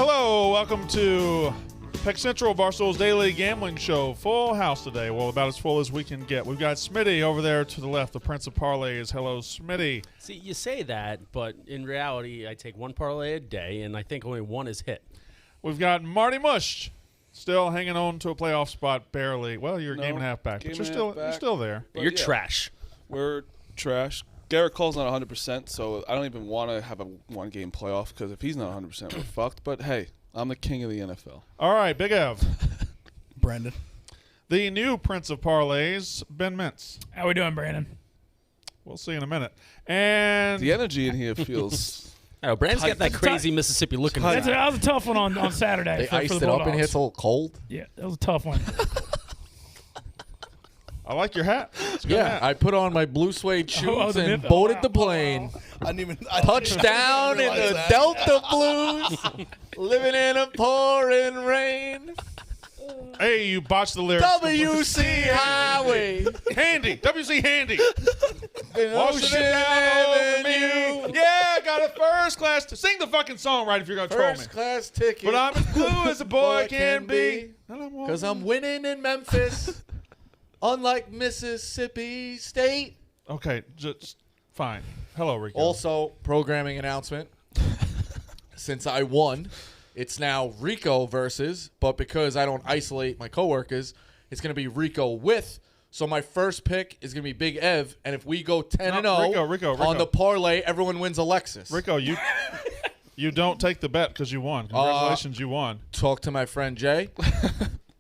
Hello, welcome to Peck Central, Barstool's daily gambling show. Full house today. Well, about as full as we can get. We've got Smitty over there to the left, the Prince of Parlays. Hello, Smitty. See, you say that, but in reality, I take one parlay a day, and I think only one is hit. We've got Marty Mush still hanging on to a playoff spot, barely. Well, you're a game and a half back, but you're still there. But you're trash. We're trash. Garrett Cole's not 100%, so I don't even want to have a one-game playoff because if he's not 100%, we're fucked. But, hey, I'm the king of the NFL. All right, Big Ev. Brandon. The new Prince of Parlays, Ben Mintz. How we doing, Brandon? We'll see in a minute. And The energy in here feels... Oh, Brandon's got that crazy Mississippi looking. That was a tough one on Saturday. They for iced the it up in Bulldogs. here. It's a little cold. Yeah, that was a tough one. I like your hat. It's a good Yeah, hat. I put on my blue suede shoes the and myth- boarded wow. the plane. I didn't even Touchdown in the Delta Blues. Living in a pouring rain. Hey, you botched the lyrics. WC Highway. Handy. WC Handy. In Washington Ocean Avenue. Avenue. Yeah, got a first class. Sing the fucking song right if you're going to troll me. First class ticket. But I'm as blue as a boy can be. Because I'm winning in Memphis. Unlike Mississippi State. Okay, just fine. Hello, Rico. Also, programming announcement. Since I won, it's now Rico versus, but because I don't isolate my coworkers, it's going to be Rico with. So my first pick is going to be Big Ev, and if we go 10-0 Rico. on the parlay, everyone wins a Lexus. Rico, you don't take the bet because you won. Congratulations, you won. Talk to my friend Jay.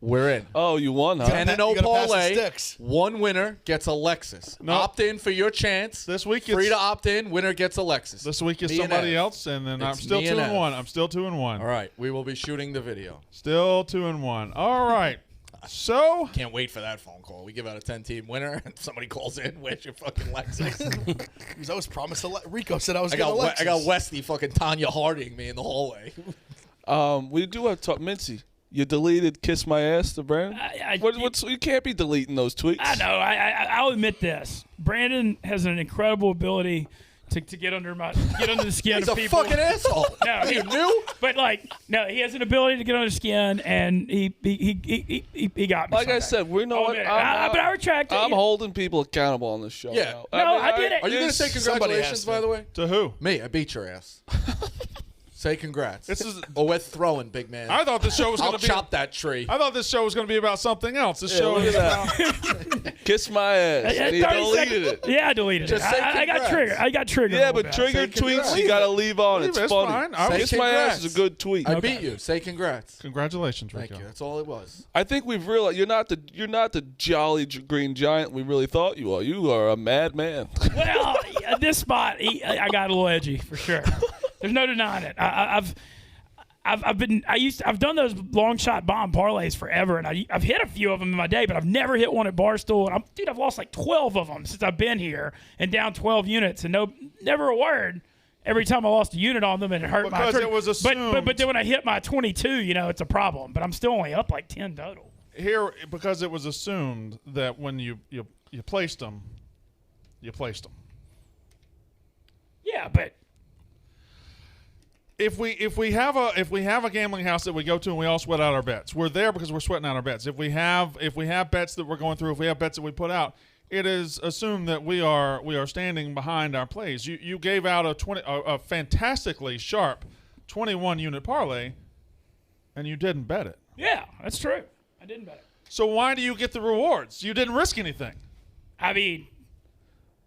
We're in. Oh, you won, huh? 10-0 parlay. One winner gets a Lexus. No. Opt in for your chance. This week Free it's- to opt in. Winner gets a Lexus. This week is Me and somebody Ev. else, and then I'm It's still me 2 and and Ev. 1. I'm still 2 and 1. All right. We will be shooting the video. Still 2 and 1. All right. So Can't wait for that phone call. We give out a 10-team winner, and somebody calls in. Where's your fucking Lexus? Because I was promised Rico said I was I going to got I got Westy fucking Tanya Harding me in the hallway. We do have to talk. Mincy, you deleted Kiss My Ass to Brandon? You can't be deleting those tweets. I know. I'll admit this. Brandon has an incredible ability to get under the skin He's of a people. fucking asshole. No, You knew? But he has an ability to get under the skin, and he got me. Like I Sunday. said, we know I'll what. admit it. But I retract it. I'm holding people accountable on this show. Yeah. now. No, I did it. Are you going to say Somebody congratulations, has to. by the way? to who? Me. I beat your ass. Say congrats. This is. Or we're throwing, big man. I thought this show was going I'll to be. chop that tree. I thought this show was going to be about something else. This show look is at about. Kiss My Ass. And he 30 deleted seconds. it. Yeah, I deleted Just it. say I got congrats. triggered. I got triggered. Yeah, a little but bit. triggered Say tweets congrats. you got to leave on. It's It's funny. fine. I Say was- Kiss My Ass congrats. is a good tweet. I beat you. Say congrats. Congratulations, Thank Rico. you. That's all it was. I think we've realized you're not the jolly green giant we really thought you are. You are a madman. Well, this spot, I got a little edgy for sure. There's no denying it. I've done those long shot bomb parlays forever, and I've hit a few of them in my day, but I've never hit one at Barstool. And I've lost like 12 of them since I've been here, and down 12 units, and never a word. Every time I lost a unit on them, and it hurt my. Because it was assumed. But then when I hit my 22, it's a problem. But I'm still only up like 10 total. Here, because it was assumed that when you placed them, you placed them. Yeah, but. If we have a gambling house that we go to and we all sweat out our bets, we're there because we're sweating out our bets. If we have bets that we're going through, if we have bets that we put out, it is assumed that we are standing behind our plays. You gave out a fantastically sharp 21 unit parlay, and you didn't bet it. Yeah, that's true. I didn't bet it. So why do you get the rewards? You didn't risk anything. I mean,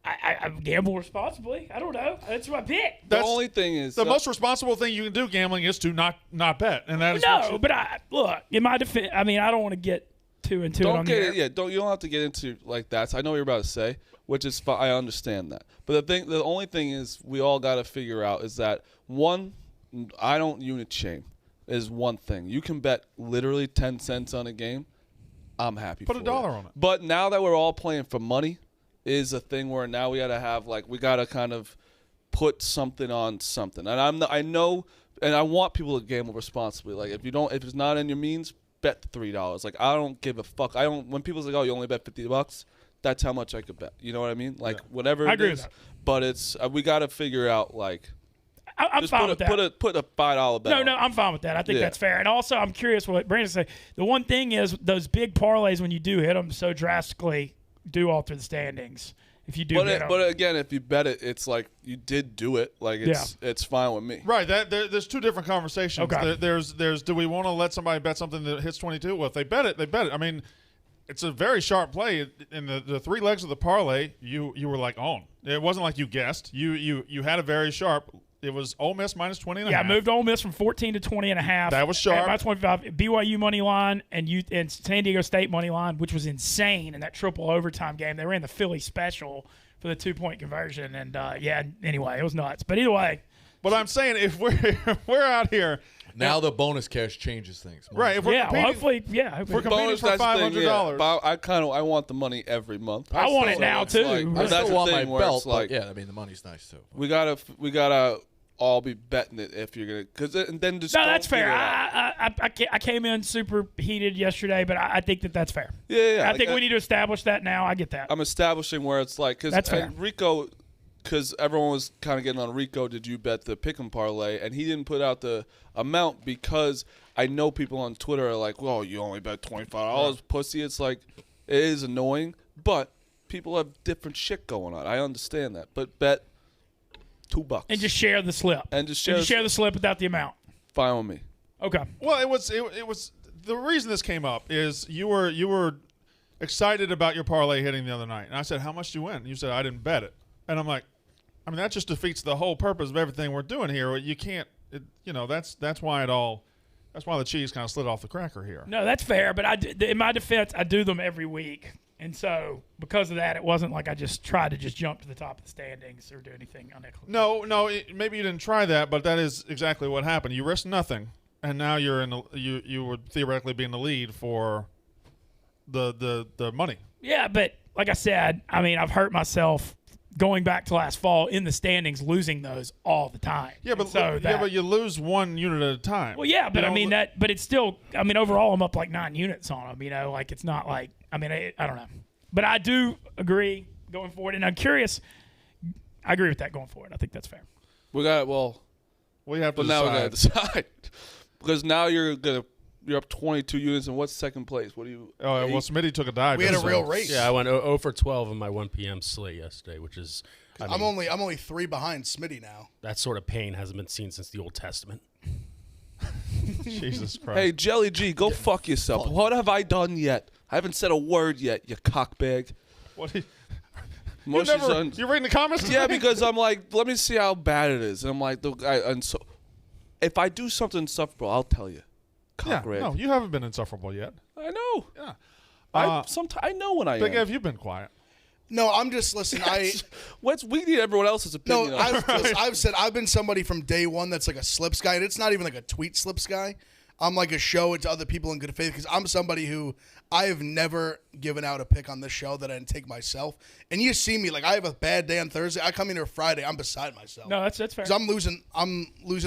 I gamble responsibly. I don't know. That's my pick. The only thing is The most responsible thing you can do gambling is to not bet, and that is what No, you- but look, in my defense, I mean, I don't want to get too into it don't on get there. it. Yeah, you don't have to get into like that. So I know what you're about to say, which is fine. I understand that. But the only thing is we all got to figure out is that one, I don't unit shame is one thing. You can bet literally 10 cents on a game. I'm happy. Put for a dollar it. on it. But now that we're all playing for money, is a thing where now we got to have we got to kind of put something on something. And I know, and I want people to gamble responsibly. Like if it's not in your means, bet the $3. Like I don't give a fuck. When people say, "Oh, you only bet $50," that's how much I could bet. You know what I mean? Like whatever I it agree is. with that. But it's we got to figure out I'm Just fine with that. Put a $5 bet. No, I'm fine with that. I think Yeah. that's fair. And also, I'm curious what Brandon said. The one thing is those big parlays, when you do hit them so drastically, do alter the standings. If you do hit them. But again, if you bet it, it's like you did do it. Like it's fine with me. Right. There's two different conversations. Okay. There's do we want to let somebody bet something that hits 22? Well, if they bet it, they bet it. I mean, it's a very sharp play. In the three legs of the parlay, you were like on. It wasn't like you guessed. You had a very sharp. It was Ole Miss minus 20 I moved Ole Miss from 14 to 20.5. That was sharp. Minus 25. BYU money line and San Diego State money line, which was insane in that triple overtime game. They ran the Philly special for the 2-point conversion, and anyway, it was nuts. But either way, but I'm saying if we're out here Now the bonus cash changes things. right, if we're competing, hopefully, if we're competing Bonus, for that's the thing, $500. but I want the money every month. I want it So now it's too. like- I That's still the want my thing where belt, it's like- but yeah, I mean the money's nice too. We gotta all be betting it if you're gonna, because and then just No, don't that's fair. figure it out. I came in super heated yesterday, but I think that's fair. Yeah. I think we need to establish that now. I get that. I'm establishing where it's like, That's fair. because Rico, because everyone was kind of getting on Rico. Did you bet the pick'em parlay? And he didn't put out the amount because I know people on Twitter are like, "Well, you only bet $25, pussy." It's like it is annoying, but people have different shit going on. I understand that, but bet $2 and just share the slip. And just share the slip without the amount. fine with me. Okay. Well, it was the reason this came up is you were excited about your parlay hitting the other night, and I said, "How much did you win?" And you said, "I didn't bet it," and I'm like, I mean, that just defeats the whole purpose of everything we're doing here. You can't, that's why the cheese kind of slid off the cracker here. No, that's fair. But in my defense, I do them every week. And so because of that, it wasn't like I just tried to just jump to the top of the standings or do anything unequal. No, maybe you didn't try that, but that is exactly what happened. You risked nothing, and now you're you would theoretically be in the lead for the money. Yeah, but like I said, I mean, I've hurt myself going back to last fall in the standings, losing those all the time. Yeah, but you lose one unit at a time. Well, yeah, but I mean but it's still. I mean, overall, I'm up like 9 units on them. Like it's not like. I mean, I don't know, but I do agree going forward, and I'm curious. I agree with that going forward. I think that's fair. We have to But now we gotta decide because now you're up 22 units, and what's second place? What do you? Oh, well, Smitty took a dive. We had a so- real race. Yeah, I went 0 for 12 in my 1 p.m. slate yesterday, which is I'm only 3 behind Smitty now. that sort of pain hasn't been seen since the Old Testament. Jesus Christ. Hey, Jelly G, go fuck yourself. What have I done yet? I haven't said a word yet, you cockbag. What? You're Moshe's reading the comments? Yeah, today? because I'm like, let me see how bad it is. And I'm like, and so if I do something insufferable, I'll tell you. Yeah, Cock rag. no, you haven't been insufferable yet. I know. Yeah. I know when I Big am. Ev, you've been quiet. No, I'm just listen. We need everyone else's opinion. No, on it. I've said I've been somebody from day one that's like a slips guy, and it's not even like a tweet slips guy. I'm like a show it to other people in good faith because I'm somebody who I have never given out a pick on this show that I didn't take myself. And you see me like I have a bad day on Thursday. I come in here Friday. I'm beside myself. No, that's fair. Because I'm losing a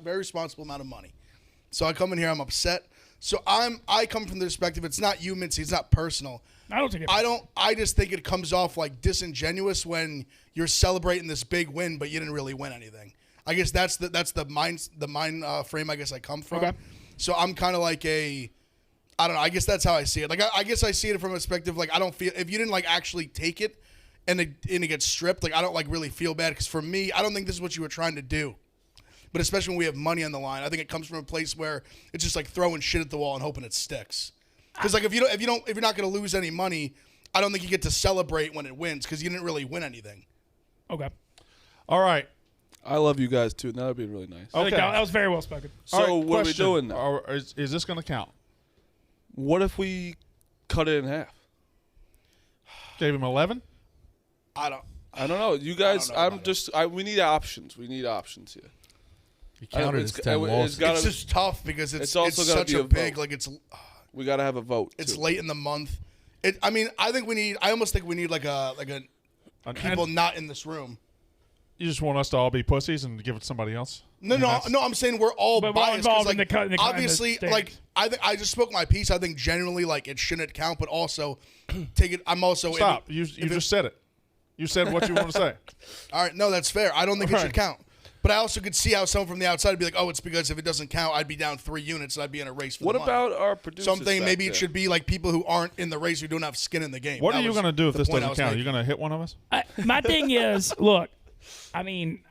very responsible amount of money. So I come in here. I'm upset. So I come from the perspective. It's not you, Mincy. It's not personal. I don't think it. I just think it comes off like disingenuous when you're celebrating this big win, but you didn't really win anything. I guess that's the mind frame I guess I come from. Okay. So I'm kind of like I don't know. I guess that's how I see it. Like I guess I see it from a perspective like I don't feel if you didn't like actually take it and it gets stripped. Like I don't like really feel bad because for me I don't think this is what you were trying to do. But especially when we have money on the line, I think it comes from a place where it's just like throwing shit at the wall and hoping it sticks. Because like if you're not going to lose any money, I don't think you get to celebrate when it wins because you didn't really win anything. Okay. All right. I love you guys too. That would be really nice. I think Okay. that was very well spoken. So All right, what question. are we doing now? Is this going to count? What if we cut it in half? Gave him 11? I don't know. You guys, know about we need options. We need options here. You counted it's- as 10 it's losses. got- It's just tough because it's also gotta such be a a big vote. like it's We got to have a vote. it's too. late in the month. I almost think we need like a people And not in this room. you just want us to all be pussies and give it to somebody else? No, I'm saying we're all But we're all biased. 'cause, involved in like, the in the obviously, standings. like I just spoke my piece. I think genuinely, like it shouldn't count, but also take it. I'm also Stop. You just said it. You said what you want to say. All right, no, that's fair. I don't think it should count. But I also could see how someone from the outside would be like, oh, it's because if it doesn't count, I'd be down 3 units and I'd be in a race for What the money. about our producers? Something back maybe there? it should be like people who aren't in the race who don't have skin in the game. What That are you was going to do if the this point I doesn't was count? Are you making. going to hit one of us? My thing is, look, I mean,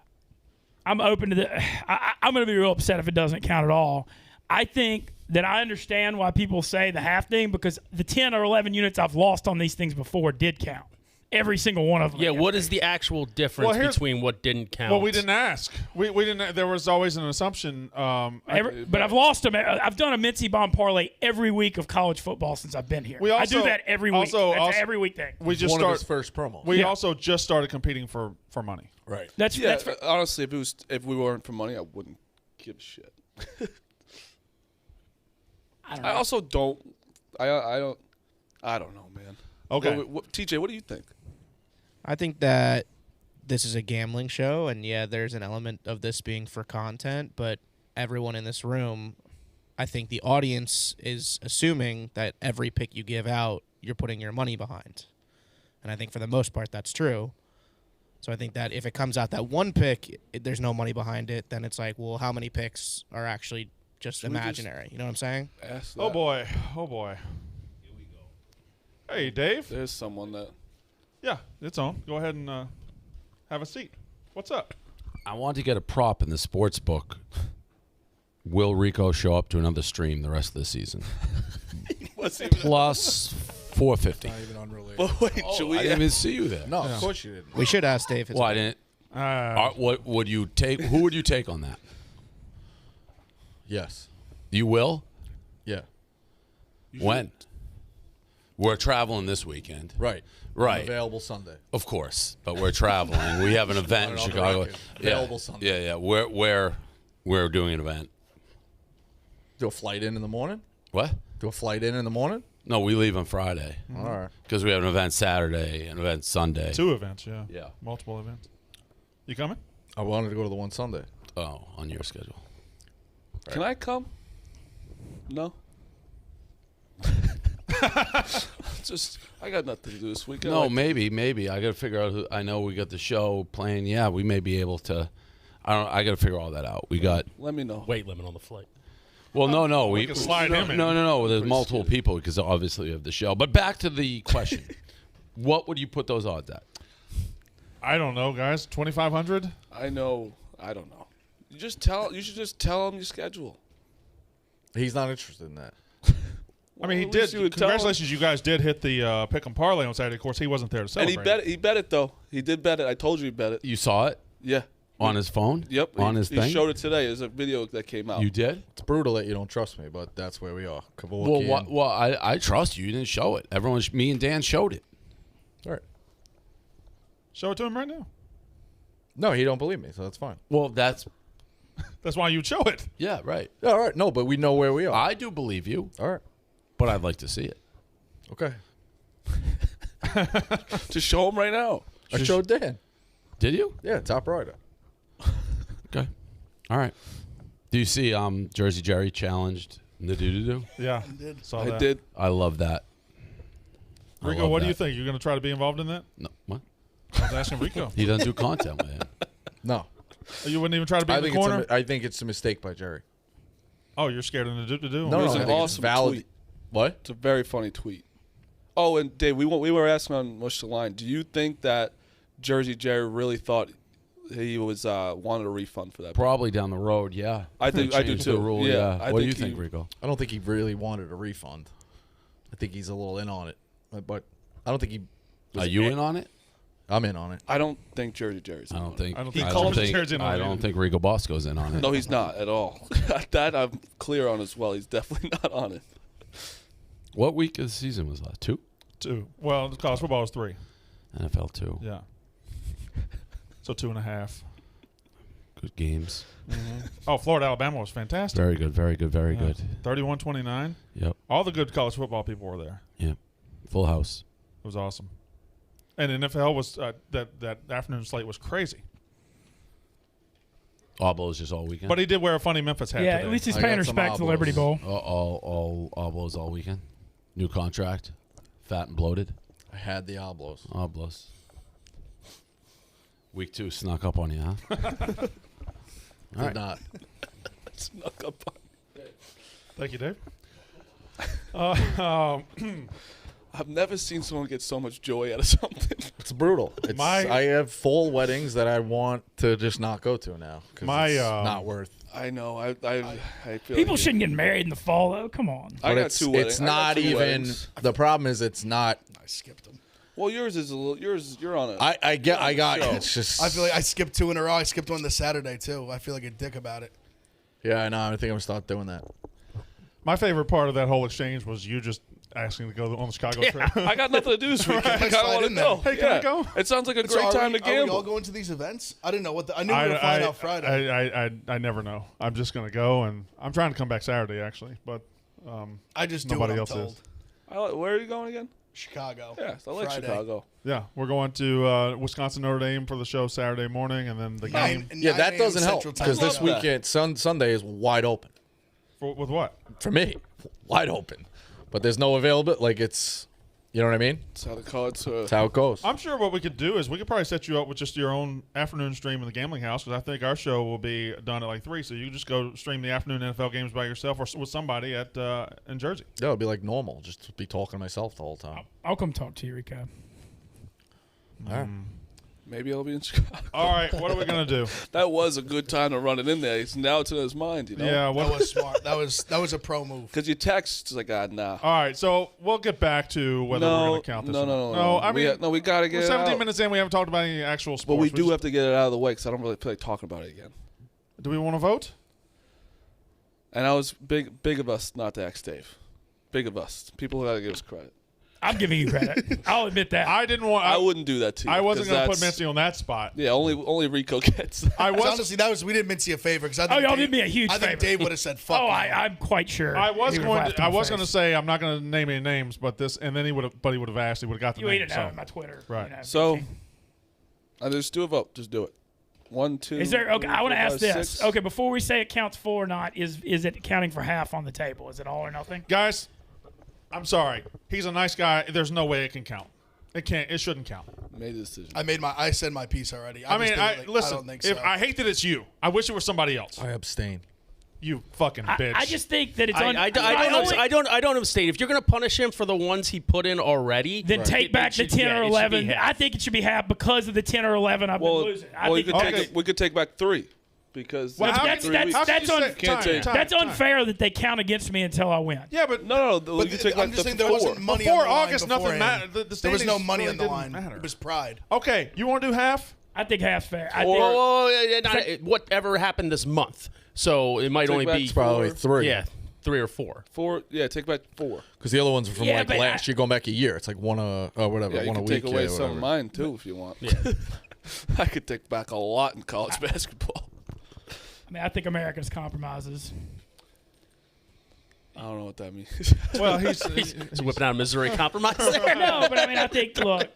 I'm open to the. I'm going to be real upset if it doesn't count at all. I think that I understand why people say the half thing because the 10 or 11 units I've lost on these things before did count. Every single one of them. Yeah, what is the actual difference between what didn't count? Well, we didn't ask. We didn't. There was always an assumption. But I've lost them. I've done a Mincy Bomb parlay every week of college football since I've been here. I do that every week. That's an every week thing. We just One of his started. first promos. We also just started competing for money. Right. That's honestly, if we weren't for money, I wouldn't give a shit. I also don't. I don't know, man. Okay. TJ, what do you think? I think that this is a gambling show, and yeah, there's an element of this being for content, but everyone in this room, I think the audience is assuming that every pick you give out, you're putting your money behind. And I think for the most part, that's true. So I think that if it comes out that one pick, there's no money behind it, then it's like, well, how many picks are actually just imaginary? You know what I'm saying? Oh, boy. Oh, boy. Here we go. Hey, Dave. There's someone that. Yeah, it's on. Go ahead and have a seat. What's up? I want to get a prop in the sports book. Will Rico show up to another stream the rest of the season? Plus 450. Not even unrelated. But wait, should we? I didn't even see you there. No, of course you didn't. We should ask Dave. Well, I didn't. What would you take? Who would you take on that? Yes. You will? Yeah. When? We're traveling this weekend. Right. Right. Available Sunday. Of course, but we're traveling. We have an event in On the Chicago. record. Available Sunday. Yeah, yeah. We're doing an event. Do a flight in the morning? What? Do a flight in the morning? No, we leave on Friday All right. because we have an event Saturday, an event Sunday. 2 events, yeah. Yeah. Multiple events. You coming? I wanted to go to the one Sunday. Oh, on your schedule. Can I come? No. Just, I got nothing to do this weekend. No, maybe. I got to figure out who. I know we got the show playing. Yeah, we may be able to. I got to figure all that out. We got. Let me know. weight limit on the flight. Well, no. We can slide him in. No. There's multiple people because obviously we have the show. But back to the question: what would you put those odds at? I don't know, guys. 2,500. I know. I don't know. You should just tell him your schedule. He's not interested in that. I mean, he Well, at least did. you would tell him. Congratulations, you guys did hit the pick and parlay on Saturday. Of course, he wasn't there to And celebrate. he bet it though. He did bet it. I told you he bet it. You saw it Yeah. on his phone. Yep. On he, his he thing. showed it today. There's a video that came out. You did. It's brutal that you don't trust me, but that's where we are. Well, I trust you. You didn't show it. Me and Dan showed it. All right. Show it to him right now. No, he don't believe me, so that's fine. Well, that's That's why you'd show it. yeah, right. Yeah, all right. No, but we know where we are. I do believe you, All right. but I'd like to see it. Okay. Just show him right now. I showed Dan. Did you? Yeah, top rider. Okay. All right. Do you see Jersey Jerry challenged the doo-doo-doo? Yeah, saw I that. did. I love that. I Rico, love what do that. you think? You're going to try to be involved in that? No, what? I was asking Rico. He doesn't do content with him. No. You wouldn't even try to be I in the think corner? I think it's a mistake by Jerry. Oh, you're scared of the do-do-do? No, It was no, an I think it's awesome valid. tweet. What? It's a very funny tweet. Oh, and Dave, we were asking on Mush the Line. Do you think that Jersey Jerry really thought he was wanted a refund for that? Probably down the road, yeah. I do Changed too. The rule, Yeah, yeah. I What do you think think, Rico? I don't think he really wanted a refund. I think he's a little in on it, but I don't think he. Are you in on it? I'm in on it. I don't think Jersey Jerry's. I don't think. I don't He think called Jersey Jerry's in on I it don't either. think Rico Bosco's in on it. No, he's not at all. That I'm clear on as well. He's definitely not on it. What week of the season was that? 2? 2. Well, college football was 3. NFL 2. Yeah. So 2.5. Good games. Oh, Florida, Alabama was fantastic. Very good. Very good. Very good. 31-29. Yep. All the good college football people were there. Yep. Full house. It was awesome. And NFL was that afternoon slate was crazy. Oblos just all weekend. But he did wear a funny Memphis hat Yeah, today. at least he's I paying got some respect to oblos. Liberty Bowl. all Oblos all weekend. New contract. Fat and bloated. I had the Oblos. Oblos. Week 2 snuck up on you, huh? Did not. Snuck up on. Thank you, Dave. I've never seen someone get so much joy out of something. It's brutal. I have full weddings that I want to just not go to now because it's not worth. I know. I feel People like shouldn't get married in the fall, though. Come on. I got it's, two weddings. it's I got not two even. weddings. The problem is it's not. I skipped them. Well, yours is a little. You're on it. I got show. you. It's just. I feel like I skipped 2 in a row. I skipped one this Saturday too. I feel like a dick about it. Yeah, I know. I think I'm gonna start doing that. My favorite part of that whole exchange was you just asking to go on the Chicago trip. I got nothing to do this weekend. I kind of Slide want to in there. go. Hey, can I go? It sounds like a So great time to Are we all gamble. going to these events? I didn't know what. I knew we were flying out Friday. I never know. I'm just gonna go, and I'm trying to come back Saturday actually, but I just do nobody what I'm else told. is. Where are you going again? Chicago. Yeah, I like Friday. Chicago. Yeah, we're going to Wisconsin Notre Dame for the show Saturday morning, and then the game. 9 Yeah, that 9 doesn't help Central Time. because this love that. weekend, Sunday is wide open With what? for me. Wide open, but there's no availability. Like it's, you know what I mean? That's how the cards are. That's how it goes. I'm sure what we could do is we could probably set you up with just your own afternoon stream in the gambling house, because I think our show will be done at like 3, so you just go stream the afternoon NFL games by yourself or with somebody at in Jersey. Yeah, it'll be like normal. Just be talking to myself the whole time. I'll come talk to you, Rico. All right. Maybe I'll be in Chicago. All right, what are we gonna do? That was a good time to run it in there. Now it's in his mind, you know. Yeah, That what? was smart. That was a pro move. Because you text, it's like, nah. All right, so we'll get back to whether we're No, gonna count this. no, or no, not. no. I mean, we got to get we're it 17 out. minutes in. We haven't talked about any actual sports. But we do just- have to get it out of the way because I don't really feel like talking about it again. Do we want to vote? And I was big of us not to ask Dave. Big of us. People got to give us credit. I'm giving you credit. I'll admit that. I didn't want. I wouldn't do that to you. I wasn't 'cause going to put that's- Mincy on that spot. Yeah, only Rico gets that. I was. Honestly, we did Mincy a favor because I think y'all Dave, did me a huge I think favor. Dave would have said fuck. Oh, no. I'm quite sure. I was he would've going. laughed To, in I my was going to face. say I'm not going to name any names, but this, and then he would have asked. He would have got the You name. ain't know my Twitter. Right. You know, So, bitchy. just do a vote. Just do it. 1, 2. Is there? Okay, 3, I want to 4, ask 5, this. 6. Okay, before we say it counts 4 or not, is it counting for half on the table? Is it all or nothing? Guys, I'm sorry. He's a nice guy. There's no way it can count. It can't. It shouldn't count. Made the decision. I said my piece already. I mean, listen. I don't think If so. I hate that it's you. I wish it was somebody else. I abstain. You fucking bitch. I just think that it's I don't abstain. If you're going to punish him for the ones he put in already, then take back the 10 or 11. I think it should be half because of the 10 or 11 I've been losing. we Okay. could take back 3 because Well, how that's can- 3 weeks. how can you say- Can't time, take- time, That's time. unfair that they count against me until I win. Yeah, but No, But you take I'm like just the saying there 4. wasn't money Before on the line August, nothing beforehand. mattered. The There was no standings money really on the didn't line. matter. It was pride. Okay, you want to do half? I think half's fair. I Or- think, whatever happened this month. So it might Take only back be Probably 4. 3. Yeah, 3 or 4. 4. Yeah, take back 4. Because the other ones are from Yeah, like but last year, going back a year. It's like one whatever, Yeah, you one a can week. take away yeah, some whatever. of mine too if you want. Yeah. I could take back a lot in college basketball. I mean, I think America's compromises. I don't know what that means. Well, He's whipping out a Missouri compromise there. No, but I mean, I think. Look,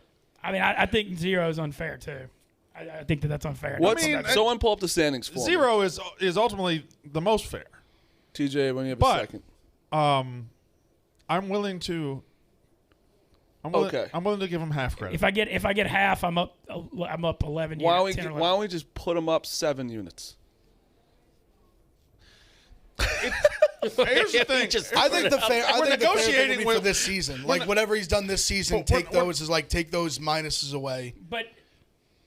I think 0 is unfair too. I think that's unfair. What's mean, someone pull up the standings for me. 0 is ultimately the most fair. TJ, when you have But- a second. I'm willing to. Okay. I'm willing to give him half credit. If I get half, I'm up 11. Why units, 10 or 11. don't we just put them up 7 units? Here's the thing. I think the fair. I We're think the fair thing negotiating would be with- for this season. Like whatever he's done this season, But take we're- those minuses away. But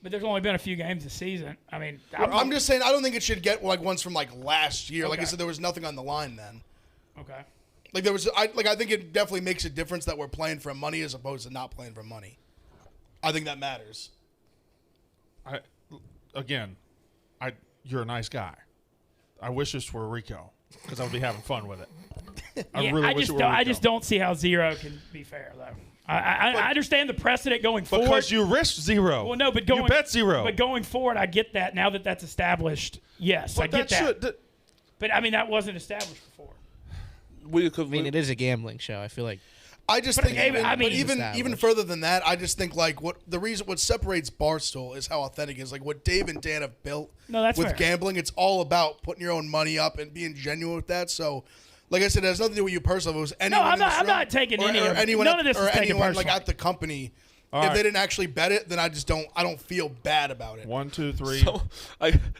there's only been a few games this season. I mean, I'm just saying. I don't think it should get like ones from like last year. Like I Okay. said, there was nothing on the line then. okay. Like there was. I think it definitely makes a difference that we're playing for money as opposed to not playing for money. I think that matters. You're a nice guy. I wish this were Rico because I would be having fun with it. I Yeah, really I wish just it were don't, Rico. I just don't see how 0 can be fair though. I understand the precedent going forward. Because you risked 0. Well, no, but you bet 0. But going forward, I get that. Now that that's established, yes, I get that. But I mean, that wasn't established before. I mean, it is a gambling show. I feel like I just But think, I mean- even established. further than that, I just think like what separates Barstool is how authentic it is. Like what Dave and Dan have built No, that's with fair. gambling, it's all about putting your own money up and being genuine with that. So, like I said, it has nothing to do with you personally. If it was anyone I'm in this not- I'm room not taking or any of it. anyone None at- of this or is taken anyone like personally. at the company. All if right. they didn't actually bet it, then I don't feel bad about it. 1, 2, 3.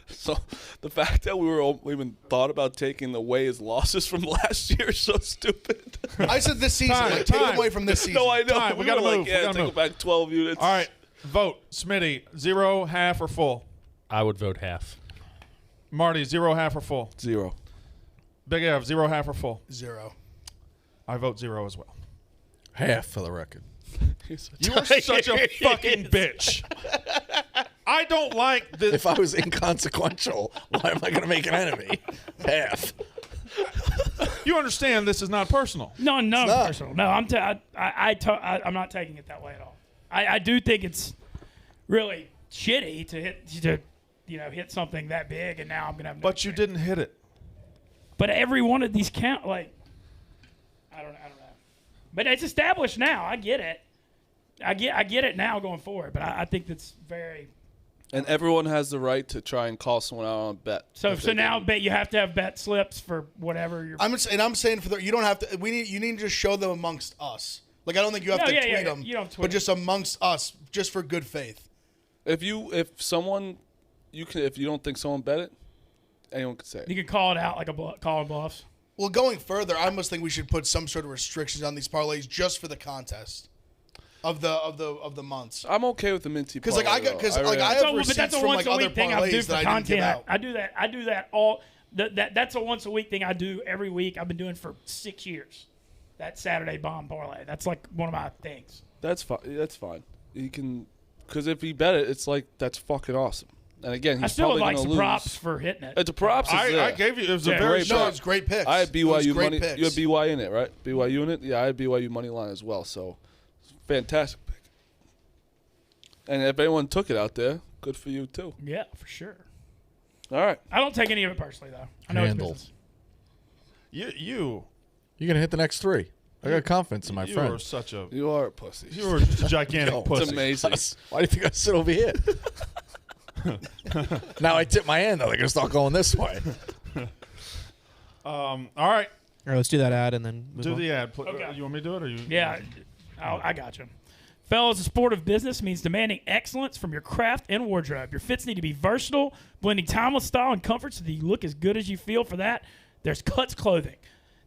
So the fact that we even thought about taking away his losses from last year is so stupid. I said this season, Time, like, take time. it away from this season. No, I know. Time. We We gotta were move. We like, gotta take move. it back 12 units. All right. Vote. Smitty, 0, half, or full? I would vote half. Marty, 0, half, or full? 0. Big Ev, 0, half, or full? 0. I vote 0 as well. Half for the record. You are such a fucking bitch. I don't like this. If I was inconsequential, why am I going to make an enemy? Half. You understand this is not personal. No, not. personal. No, I'm not taking it that way at all. I do think it's really shitty to hit something that big, and now I'm gonna have. But you didn't hit it. But every one of these count like. I don't know. But it's established now. I get it. I get it now going forward. But I think that's very. And everyone has the right to try and call someone out on a bet. So now bet you have to have bet slips for whatever you're. I'm saying you don't have to. You need to just show them amongst us. Like, I don't think you have to tweet them, you don't tweet but just amongst us, just for good faith. If you don't think someone bet it, anyone can say it. You can call it out like calling bluffs. Well, going further, I must think we should put some sort of restrictions on these parlays just for the contest of the months. I'm okay with the minty Because parlay. I have But receipts that's a from once like a other week thing I do parlays for that I didn't give content. out. I do that all. That's a once a week thing I do every week. I've been doing for 6 years. That Saturday bomb parlay. That's like one of my things. That's fine. That's fine. You can, because if he bet it, it's like that's fucking awesome. And again, he's I still would probably like going some to lose. props for hitting it. It's a props. I gave you. It was a Yeah. very Great No, short. it's great picks. I had It was BYU great money. picks. You had BYU in it, right? BYU in it. Yeah, I had BYU money line as well. So, fantastic pick. And if anyone took it out there, good for you too. Yeah, for sure. All right. I don't take any of it personally though. I know Handled. it's business. You You're going to hit the next 3. I got confidence in my you friend. are such a. You are a pussy. You are just a gigantic It's pussy. amazing. Why do you think I sit over here? Now I tip my hand, though. They're going to start going this way. All right, All right, let's do that ad and then move do on. the ad. Okay. You want me to do it or you? Yeah, I got you. Fellas, the sport of business means demanding excellence from your craft and wardrobe. Your fits need to be versatile, blending timeless style and comfort so that you look as good as you feel. For that, there's Cuts Clothing.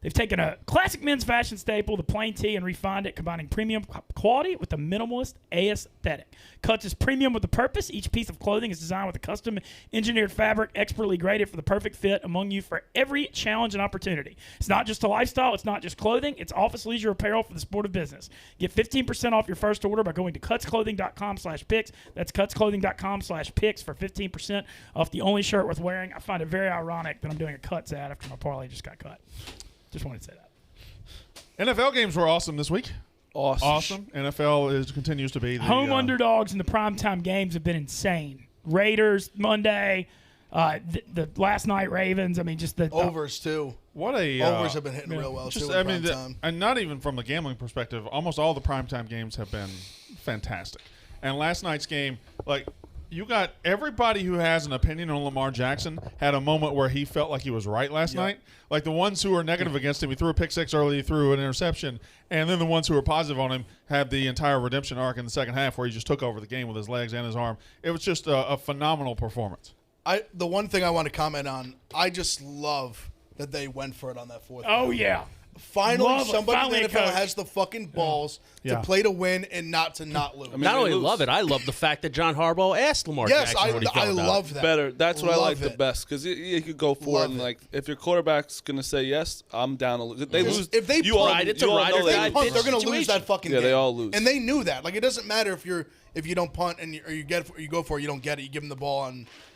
They've taken a classic men's fashion staple, the plain tee, and refined it, combining premium quality with a minimalist aesthetic. Cuts is premium with a purpose. Each piece of clothing is designed with a custom engineered fabric, expertly graded for the perfect fit among you for every challenge and opportunity. It's not just a lifestyle. It's not just clothing. It's office leisure apparel for the sport of business. Get 15% off your first order by going to cutsclothing.com/picks. That's cutsclothing.com/picks for 15% off the only shirt worth wearing. I find it very ironic that I'm doing a Cuts ad after my parlay just got cut. Just wanted to say that. NFL games were awesome this week. Awesome. NFL continues to be the Home underdogs in the primetime games have been insane. Raiders Monday, the last night Ravens. I mean, just the Overs too. What a Overs have been hitting real well just, too. I in mean, prime time. and not even from a gambling perspective. Almost all the primetime games have been fantastic. And last night's game, like. You got everybody who has an opinion on Lamar Jackson had a moment where he felt like he was right last night. Like the ones who were negative against him, he threw a pick six early, he threw an interception, and then the ones who were positive on him had the entire redemption arc in the second half where he just took over the game with his legs and his arm. It was just a phenomenal performance. The one thing I want to comment on, I just love that they went for it on that fourth. Oh yeah. Finally, Love it. somebody Finally in a the NFL coach. has the fucking balls Yeah. to play to win and not to not lose. Not only lose. love it, I love the fact that John Harbaugh asked Lamar yes, Jackson what he felt I about love it. that. Better. That's what I like Love the it. best because you could go for Love it and it. like if your quarterback's gonna say yes, I'm down to lose. They Because lose. if they you punt- all, Right, it's you a all ride know or If they die they punt, they're going to situation. lose that fucking Yeah, game. they all lose. And they knew that. Like, it doesn't matter if you don't punt and you go for it, you don't get it. You give them the ball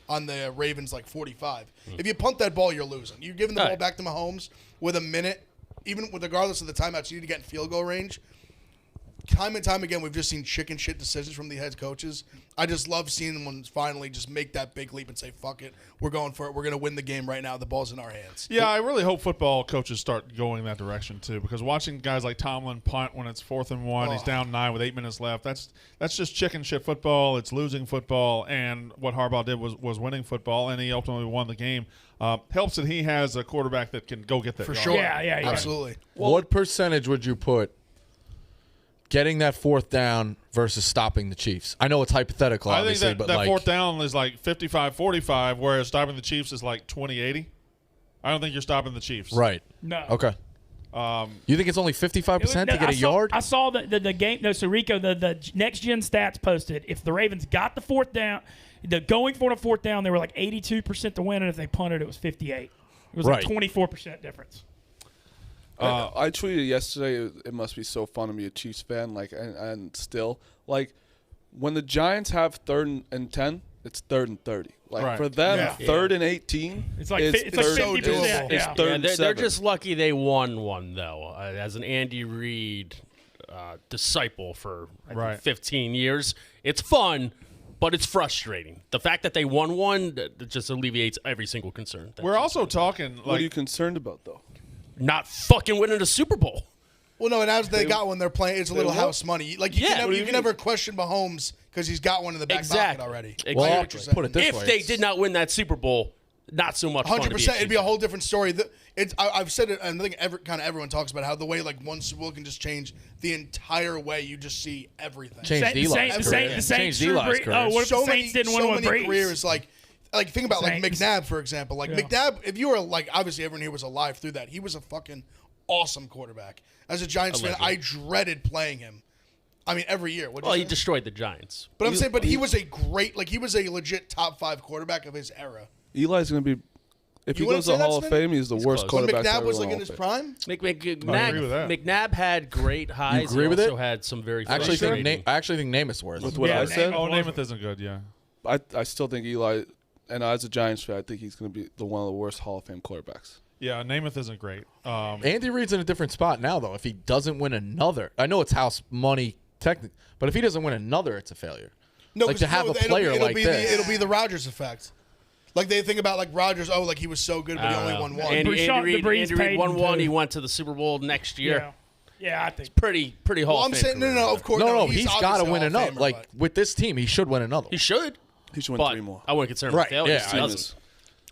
on the Ravens like 45. If you punt that ball, you're losing. You're giving the ball Right. back to Mahomes with a minute, even with regardless of the timeouts you need to get in field goal range. Time and time again, we've just seen chicken shit decisions from the head coaches. I just love seeing them finally just make that big leap and say, fuck it. We're going for it. We're going to win the game right now. The ball's in our hands. Yeah, I really hope football coaches start going that direction too, because watching guys like Tomlin punt when it's 4th and 1, he's down 9 with 8 minutes left. That's just chicken shit football. It's losing football, and what Harbaugh did was winning football, and he ultimately won the game. Helps that he has a quarterback that can go get that For yard. sure. Yeah. Absolutely. What percentage would you put getting that fourth down versus stopping the Chiefs? I know it's hypothetical, I think obviously, that, but that like fourth down is like 55-45, whereas stopping the Chiefs is like 20-80. I don't think you're stopping the Chiefs. right. No. Okay. You think it's only 55% to get a yard? I saw the game. No, so Rico, the next gen stats posted. If the Ravens got the fourth down, going for the fourth down, they were like 82% to win, and if they punted, it was 58. It was Right. like 24% difference. I tweeted yesterday. It must be so fun to be a Chiefs fan. Like, and still, like, when the Giants have 3rd and 10, it's 3rd and 30. Like Right. for them, Yeah. 3rd and 18. It's like is it's like 3rd 50%. is Yeah. 3rd Yeah, and they're 7. just lucky they won one though. As an Andy Reid disciple for I think, Right. 15 years, it's fun, but it's frustrating. The fact that they won one that just alleviates every single concern. We're also talking What are you like concerned about though? not fucking winning a Super Bowl. Well, no, and as they got one, they're playing. It's a little what? house money. Like you Yeah. can never, What do you you can mean? never question Mahomes because he's got one in the back pocket Exactly. already. Exactly. Well, I I'll get what you're saying. put it this If way. they it's- did not win that Super Bowl, not so much. 100%, it'd be a Chiefs whole different story. I've said it, and I think kind of everyone talks about how the way like one Super Bowl can just change the entire way you just see everything. Changed The Eli's Saints- career. the Saints Changed Drew Eli's Brees- career. oh, what if the Saints didn't win so with many Brees? careers like think about like Saints. McNabb, for example. Like Yeah. McNabb, if you were like obviously everyone here was alive through that, he was a fucking awesome quarterback. As a Giants fan, I dreaded playing him. I mean, every year. Well, he destroyed the Giants. But I'm saying, he was a great, like he was a legit top 5 quarterback of his era. Eli's going to be, if You he wouldn't goes to the say that, Hall of Smitty? Fame, he's the worst close. When quarterback. to McNabb ever was win like the in his Hall of Fame. prime. I agree with that. McNabb had great highs. agree He with also it? had some very I actually think frustrating. I actually think Namath's worse. With what Yeah, I said, oh, Namath isn't good. Yeah. I still think Eli, and as a Giants fan, I think he's going to be one of the worst Hall of Fame quarterbacks. Yeah, Namath isn't great. Andy Reid's in a different spot now, though. If he doesn't win another, I know it's house money, technically, but if he doesn't win another, it's a failure. No, Like, to 'cause have a player like this. it'll be the Rodgers effect. Like they think about like Rodgers. Oh, like he was so good, but he only won one. Andy Brashad- Reid, the Brees Andy paid Reid won him one. too. He went to the Super Bowl next year. Yeah, I think. Pretty Hall Well, of I'm Fame saying career. no. Of course, No, he's got to obviously win a Hall of another. Famer, Like but- with this team, he should win another. He should, He should win but 3 more. I wouldn't consider him Right, a failure. yeah, He I doesn't.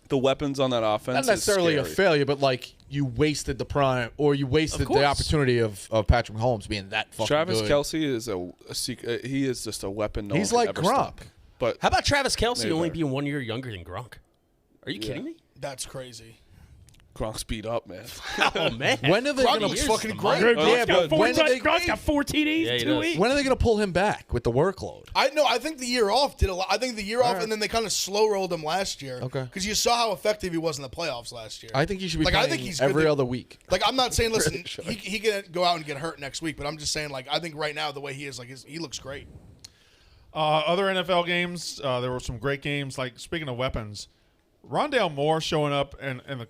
The weapons on that offense Not necessarily is a scary. failure, but like you wasted the prime, or you wasted course. the opportunity of Patrick Mahomes being that fucking Travis good. Kelsey is a secret. He is just a weapon. No He's one like can ever Gronk. stop. But How about Travis Kelsey Maybe only better. being 1 year younger than Gronk? Are you kidding me? That's crazy. Gronk's beat up, man. Oh man. When are they Gronk going looks to? fucking great. Gronk's yeah, got but four when do they- Gronk's got 4 TDs Yeah, in he 2 does. weeks. When are they going to pull him back with the workload? I think the year off did a lot. I think the year off, and then they kind of slow rolled him last year. Okay. Because you saw how effective he was in the playoffs last year. I think he should be Like, I playing think he's good every to- other week. Like I'm not saying, listen, he can go out and get hurt next week, but I'm just saying, like I think right now the way he is, like he looks great. Other NFL games, there were some great games. Like speaking of weapons, Rondale Moore showing up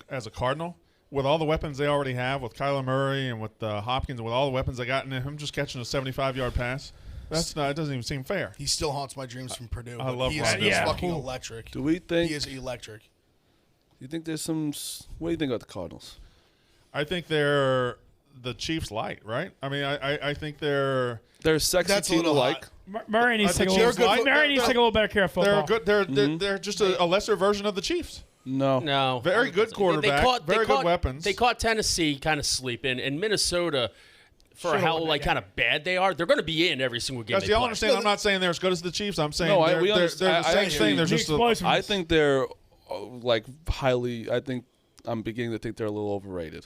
as a Cardinal with all the weapons they already have with Kyler Murray and with Hopkins and with all the weapons they got, and him just catching a 75-yard pass. That's not. It doesn't even seem fair. He still haunts my dreams from Purdue. I but love he is Rondale. Yeah. fucking electric. Do we think? He is electric. You think there's some? What do you think about the Cardinals? I think they're the Chiefs light, right? I mean, I think they're They're a sexy That's a team to little like. Murray needs to I take a think little. they're good- Murray needs to take a little better care of football. good. They're just a lesser version of the Chiefs. No. No. Very good quarterback, very good weapons. They caught Tennessee kind of sleeping, and Minnesota, for Should've how won that like game. kind of bad they are, they're going to be in every single game. Guys, they y'all play. understand? I'm not saying they're as good as the Chiefs. I'm saying No, they're, we they're, understand. they're the I same actually- thing. They're The just explosiveness. I think they're like highly. I think I'm beginning to think they're a little overrated.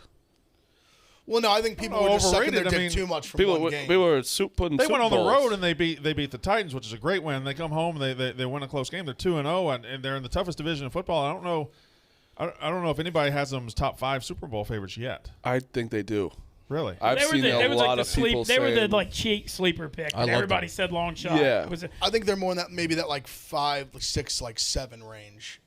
Well, no, I think people Oh, were just sucking their overrated. I dick mean, too much from People one game. were putting. they Super went on the Bowls. road and they beat the Titans, which is a great win. They come home, they win a close game. They're 2-0, and they're in the toughest division in football. I don't know if anybody has them as top 5 Super Bowl favorites yet. I think they do. Really? I've They were seen the, they a was lot like the of sleep. people They were the saying- like cheap sleeper pick. I And love everybody them. said long shot. Yeah. It was a, I think they're more in that maybe that like 5, 6, 7 range.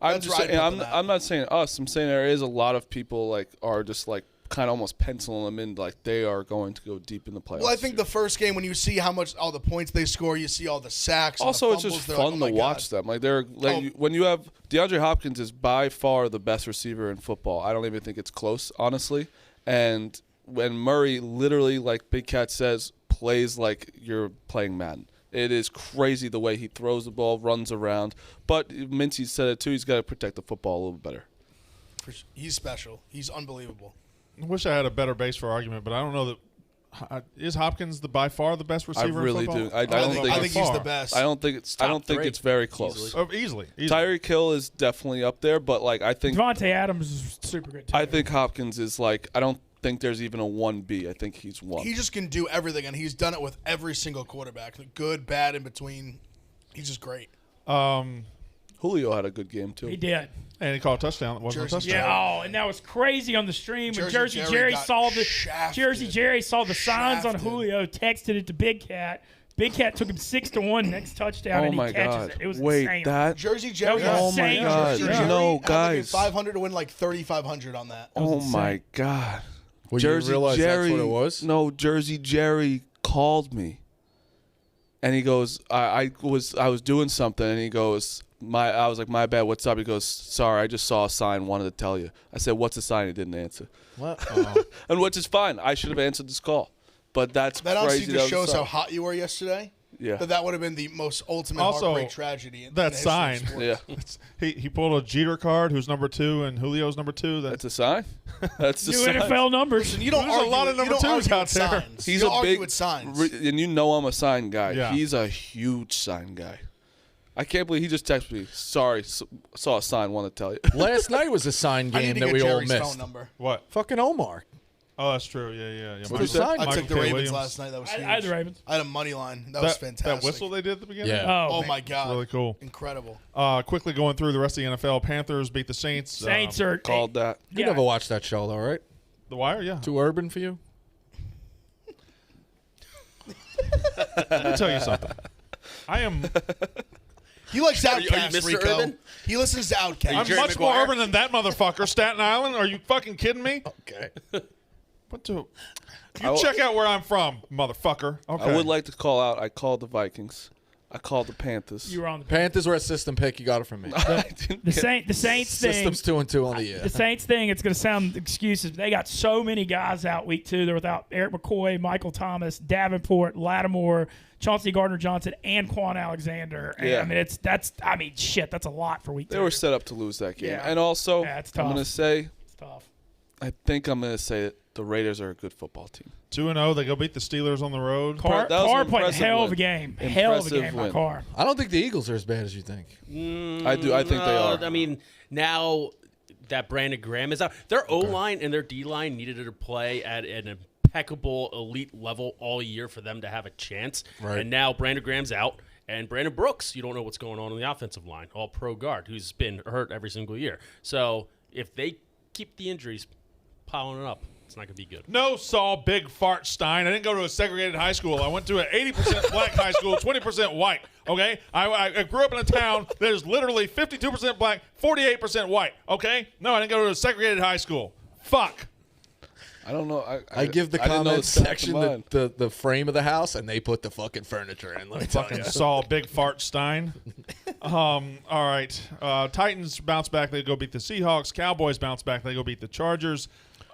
I'm That's just where I'd saying. put I'm, them at. I'm not saying us. I'm saying there is a lot of people like are just like kind of almost penciling them in like they are going to go deep in the playoffs. Well, I think the first game when you see how much all the points they score, you see all the sacks. and also the it's just fumbles, they're fun like, oh to my watch God. them. Like they're like Oh. when you have DeAndre Hopkins is by far the best receiver in football. I don't even think it's close, honestly. And when Murray literally, like Big Cat says, plays like you're playing Madden. It is crazy the way he throws the ball, runs around. But Mincy said it too. He's got to protect the football a little better. He's special. He's unbelievable. I wish I had a better base for argument, but I don't know that. Is Hopkins by far the best I receiver? really in football? do. I don't think. I think he's the best. I don't think it's. I don't think three. it's very close. Easily. Easily. Tyreek Hill is definitely up there, but like I think Devontae Adams is super good too. I think Hopkins is like I don't think there's even a 1B. I think he's 1. He just can do everything, and he's done it with every single quarterback. Good, bad, in between. He's just great. Julio had a good game too. He did. And he caught a touchdown. That wasn't Jersey a touchdown. Yeah. Oh, and that was crazy on the stream when Jersey Jersey Jerry Jerry got saw the shafted. signs on Shafted. Julio, texted it to Big Cat. Big Cat took him 6-1 next touchdown, Oh and he my catches God! it. It was Wait, insane. that. Jersey Jerry. That was Oh my insane. God! Jersey Jerry No, had like guys. 500 to win like 3,500 on that. Oh insane. my God! Well, Jersey you realize Jerry. that's what it was? No, Jersey Jerry called me, and he goes, I was doing something, and he goes, I was like, my bad. What's up? He goes, sorry, I just saw a sign. Wanted to tell you. I said, what's the sign? He didn't answer. What? And which is fine. I should have answered this call, but that's That crazy. honestly just that was shows a how sign. hot you were yesterday. Yeah. That would have been the most ultimate Also, heartbreak tragedy. In that the history of sign. sports. Yeah. He pulled a Jeter card, who's number 2, and Julio's number 2. That's a sign. That's the New sign. NFL numbers. And you don't There's a argue lot with- of number you don't twos argue out with there. signs. He's you a don't argue big with signs. And you know I'm a sign guy. Yeah. He's a huge sign guy. I can't believe he just texted me. Sorry, saw a sign. Want to tell you. Last night was a sign I need game to that get we all Jerry's phone missed. number. What? Fucking Omar. Oh, that's true. Yeah. What'd you say? I Michael took the K. Ravens Williams. last night. That was huge. I had the Ravens. I had a money line. That was fantastic. That whistle they did at the beginning? Yeah. Oh man. my god. Really cool. Incredible. Quickly going through the rest of the NFL. Panthers beat the Saints. Saints are Called that. You Yeah. never watched that show, though, right? The Wire, yeah. Too urban for you? Let me tell you something. I am He likes Are you Outkast, Mr. Rico. Urban? He listens to Outkast. I'm Jerry much more Maguire? urban than that motherfucker. Staten Island? Are you fucking kidding me? Okay. What the? You check out where I'm from, motherfucker. Okay. I would like to call out. I called the Vikings. I called the Panthers. You were on the Panthers were a system pick. You got it from me. the Saints thing. System's 2-2 on the year. The Saints thing, it's going to sound excuses. But they got so many guys out week 2. They're without Eric McCoy, Michael Thomas, Davenport, Lattimore, Chauncey Gardner-Johnson, and Quan Alexander. And, Yeah. that's a lot for week 2. They were set up to lose that game. Yeah. And also, Yeah, it's I'm tough. going to say, It's tough. I think I'm going to say that the Raiders are a good football team. 2-0. They go beat the Steelers on the road. Carr that was an played a impressive hell of a win. game. Hell of a Impressive game by win. Carr. I don't think the Eagles are as bad as you think. I do. I think they are. I mean, now that Brandon Graham is out, their O-line and their D-line needed to play at an impeccable elite level all year for them to have a chance. Right. And now Brandon Graham's out. And Brandon Brooks, you don't know what's going on the offensive line, all pro guard, who's been hurt every single year. So if they keep the injuries piling up, it's not going to be good. No, Saul Big Fart Stein. I didn't go to a segregated high school. I went to an 80% black high school, 20% white. Okay? I grew up in a town that is literally 52% black, 48% white. Okay? No, I didn't go to a segregated high school. Fuck. I don't know. I give the I didn't know comment stat section combined. the frame of the house, and they put the fucking furniture in. Let me tell Fucking you. Saul Big Fart Stein. All right. Titans bounce back. They go beat the Seahawks. Cowboys bounce back. They go beat the Chargers.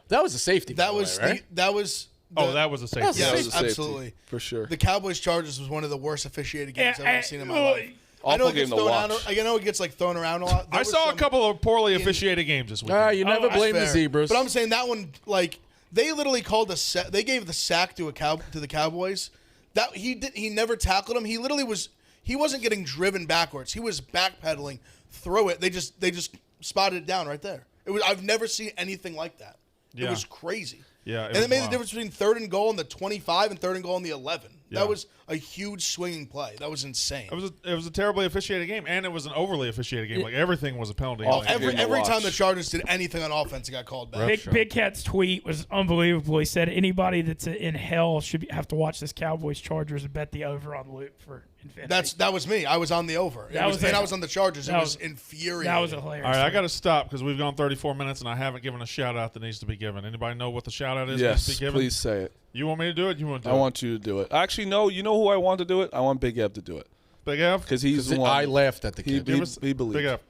That was a safety. by That the was way, right? that was. Oh, that was a safety. That's Yeah, That was a safety, absolutely. for sure. The Cowboys Chargers was one of the worst officiated games I've ever seen in my well, life. Awful it gets game to thrown out. watch. I know it gets like thrown around a lot. There I was saw a some- couple of poorly officiated games this weekend. You never that's blame the fair. zebras. But I'm saying that one, like they literally called they gave the sack to the Cowboys. That he never tackled him. He literally he wasn't getting driven backwards. He was backpedaling through it. They just spotted it down right there. I've never seen anything like that. It Yeah. was crazy. Yeah, it and was it made wild. the difference between 3rd and goal and the 25 and 3rd and goal and the 11. Yeah. That was a huge swinging play. That was insane. It was a terribly officiated game, and it was an overly officiated game. Like everything was a penalty. Awful Like, game to Every time watch. the Chargers did anything on offense, it got called back. Big Cat's tweet was unbelievable. He said anybody that's in hell should have to watch this Cowboys Chargers and bet the over on loop for infinity. That was me. I was on the over. That was it. I was on the Chargers. It That was was- infuriating. that was a hilarious. all right, I tweet. got to stop because we've gone 34 minutes, and I haven't given a shout out that needs to be given. Anybody know what the shout out is? Yes, needs to be given? please say it. You want me to do it? You want to do I it? want you to do it. Actually, no. You know who I want to do it? I want Big Ev to do it Big F. because he's the one. I laughed at the He, kid. he, Give us- he believed. Big F.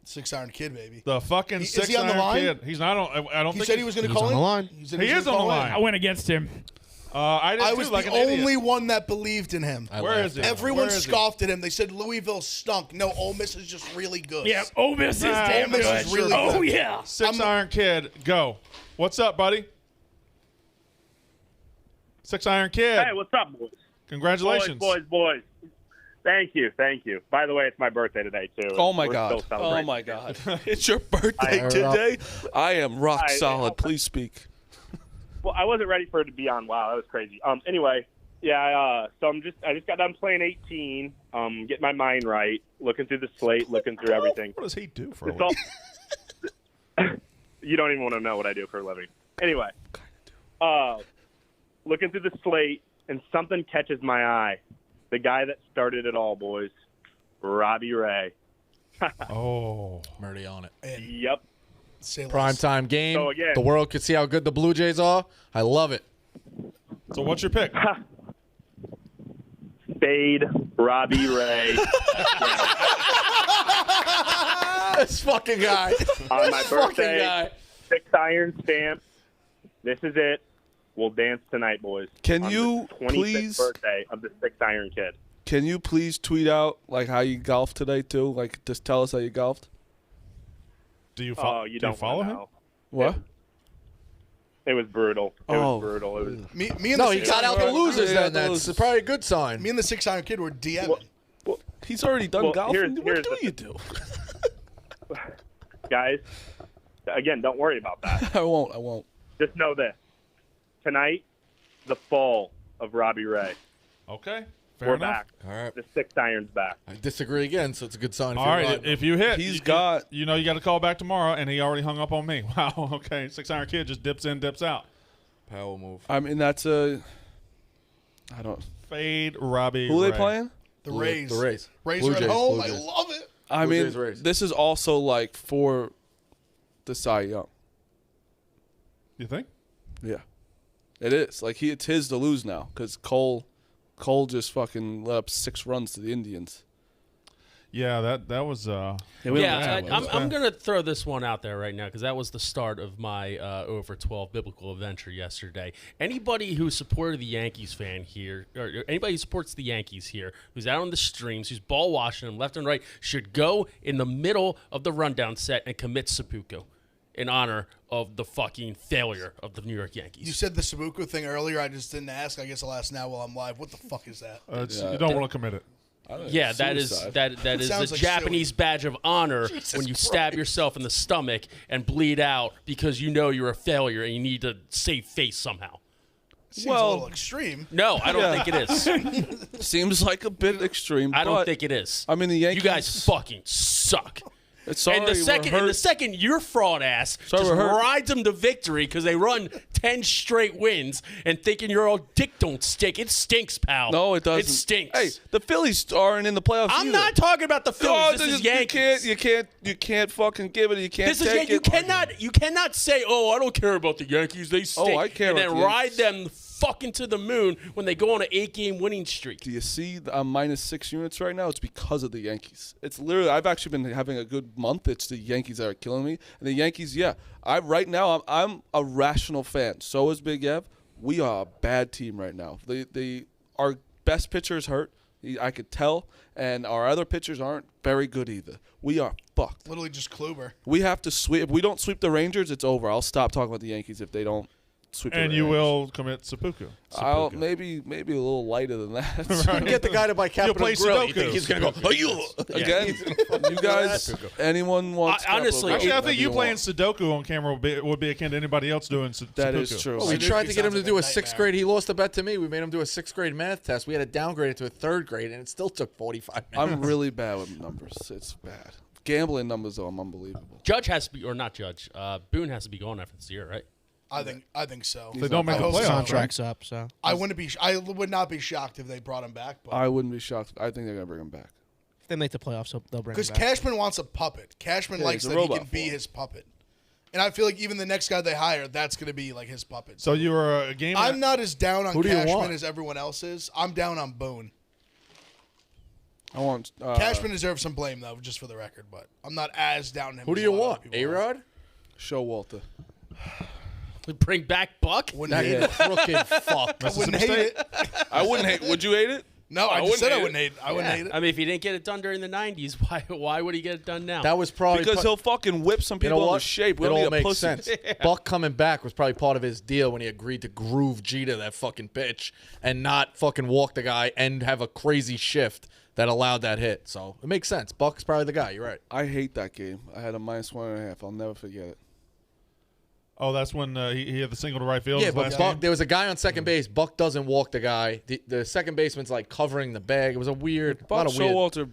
6-iron kid, baby. The fucking Is he 6 on the iron line? kid. He's not on. I don't He think said he was going to He's call on in. the line. Said He was is gonna on the call in. line. I went against him. I did I too, was like the an idiot. only one that believed in him. Where is he? Everyone Where is he? scoffed at him. They said Louisville stunk. No, Ole Miss is just really good. Yeah, Ole Miss is Nah, damn Ole Miss good. is really oh good. yeah. 6 iron kid. Go. What's up, buddy? 6 Iron Kid. Hey, what's up, boys? Congratulations. Boys. Thank you. By the way, it's my birthday today, too. Oh, my We're God. still celebrating. Oh, my God. It's your birthday today? I am rock solid. Please speak. Well, I wasn't ready for it to be on. Wow, that was crazy. Anyway, yeah, so I just got done playing 18, getting my mind right, looking through the slate, looking through everything. What does he do for a It's living? You don't even want to know what I do for a living. Anyway, looking through the slate, and something catches my eye. The guy that started it all, boys, Robbie Ray. Oh. I'm already on it. Yep. Primetime game. So again- The world could see how good the Blue Jays are. I love it. So what's your pick? Fade Robbie Ray This fucking guy. on my Fucking birthday. guy. 6 Iron stamp. This is it. We'll dance tonight, boys. Can on you the 26th please- birthday of the 6 Iron Kid. Can you please tweet out like how you golfed today too? Like just tell us how you golfed. Do you, Oh, you don't follow wanna him? know. What? It was brutal. It Oh. was brutal. It was. Me and No, the he 6 got Iron out the Kid- losers Yeah, then. the That's losers. probably a good sign. Me and the 6 Iron Kid were DMing. He's already done Well, golfing. What here's do the- you do? Guys, again, don't worry about that. I won't. Just know this. Tonight, the fall of Robbie Ray. Okay. Fair We're enough. back. All right. The 6 Iron's back. I disagree again, so it's a good sign. All right. If you hit, He's you got- You know you got to call back tomorrow, and he already hung up on me. Wow. Okay. 6 Iron Kid just dips in, dips out. power move. I mean that's a. I don't. Fade Robbie. Who are Ray. they playing? The Rays. The Rays. Rays Blue are at Jays, home. Blue I Jays. love it. I Blue mean, Jays, Rays. this is also like for the Cy Young. You think? Yeah, it is. Like it's his to lose now because Cole just fucking let up 6 runs to the Indians. Yeah. That was. we don't Yeah, have to- I'm going to throw this one out there right now because that was the start of my over 12 biblical adventure yesterday. Anybody who supported the Yankees fan here, or anybody who supports the Yankees here, who's out on the streams, who's ball washing them left and right, should go in the middle of the rundown set and commit seppuku in honor of the fucking failure of the New York Yankees. You said the Sabuku thing earlier. I just didn't ask. I guess I'll ask now while I'm live. What the fuck is that? You don't want to commit it. Yeah, that is Suicide. that is Sounds the like Japanese badge of honor when you stab yourself in the stomach and bleed out because you know you're a failure and you need to save face somehow. Seems Well- a little extreme. No, I don't Yeah. think it is. Seems like a bit extreme. I don't but, think it is. I mean, the You Yankees. guys fucking suck. Sorry, And the second your fraud ass Sorry, just we're hurt. rides them to victory because they run 10 straight wins and thinking your old dick don't stink. It stinks, pal. No, it doesn't. It stinks. Hey, the Phillies aren't in the playoffs. I'm either. not talking about the Phillies. Oh, This is Yankees. You can't fucking give it. You can't This is take you it. you cannot say, "Oh, I don't care about the Yankees. They stink." I care and about then the ride Yankees. them fucking to the moon when they go on an 8-game winning streak. Do you see I'm minus 6 units right now? It's because of the Yankees. It's literally I've actually been having a good month. It's the Yankees that are killing me. And the Yankees, yeah. I'm a rational fan. So is Big Ev. We are a bad team right now. Our best pitcher is hurt. I could tell. And our other pitchers aren't very good either. We are fucked. Literally just Kluber. We have to sweep. If we don't sweep the Rangers, it's over. I'll stop talking about the Yankees if they don't sweep the And Rangers. you will commit seppuku. I'll Seppuku. maybe a little lighter than that. You can get the guy to buy Capital play Grill. You Sudoku. think he's going to go, "Oh, you." Again, you guys, anyone wants honestly, Actually, I Capital think Grill, you playing whatever Sudoku on camera would be akin to anybody else doing seppuku. That is true. Well, we Sudoku tried to get him sounds to like do a a 6th nightmare. grade. He lost a bet to me. We made him do a 6th grade math test. We had to downgrade it to a 3rd grade, and it still took 45 minutes. I'm really bad with numbers. It's bad. Gambling numbers, though, I'm unbelievable. Judge has to be, or not Judge. Boone has to be going after this year, right? I think so. They don't make I the hope so. playoffs. Contract's up, so I would not be shocked if they brought him back. But I wouldn't be shocked. I think they're gonna bring him back. if they make the playoffs, they'll bring him because back. Cashman wants a puppet. Cashman Yeah, likes he's a that he robot can for be him. his puppet. And I feel like even the next guy they hire, that's going to be like his puppet. So you were a game. I'm not as down on Who do you Cashman want? as everyone else is. I'm down on Boone. I want Cashman deserves some blame though, just for the record. But I'm not as down on him. Who as do a you lot of want? people are. A-Rod? Showalter. We bring back Buck. Wouldn't hate it. Crooked fuck. I wouldn't hate it. I wouldn't hate. Would you hate it? No, I just said I wouldn't hate it. I wouldn't hate it. I mean, if he didn't get it done during the 90s, why would he get it done now? That was probably Because he'll fucking whip some people into shape. It all makes pussy. sense. Buck coming back was probably part of his deal when he agreed to groove Jeter that fucking pitch and not fucking walk the guy and have a crazy shift that allowed that hit. So it makes sense. Buck's probably the guy. You're right. I hate that game. I had a -1.5. I'll never forget it. Oh, that's when he had the single to right field. Yeah, his but last Buck, game? there was a guy on second base. Buck doesn't walk the guy. The second baseman's like covering the bag. It was a weird, a lot Buck of weird. Showalter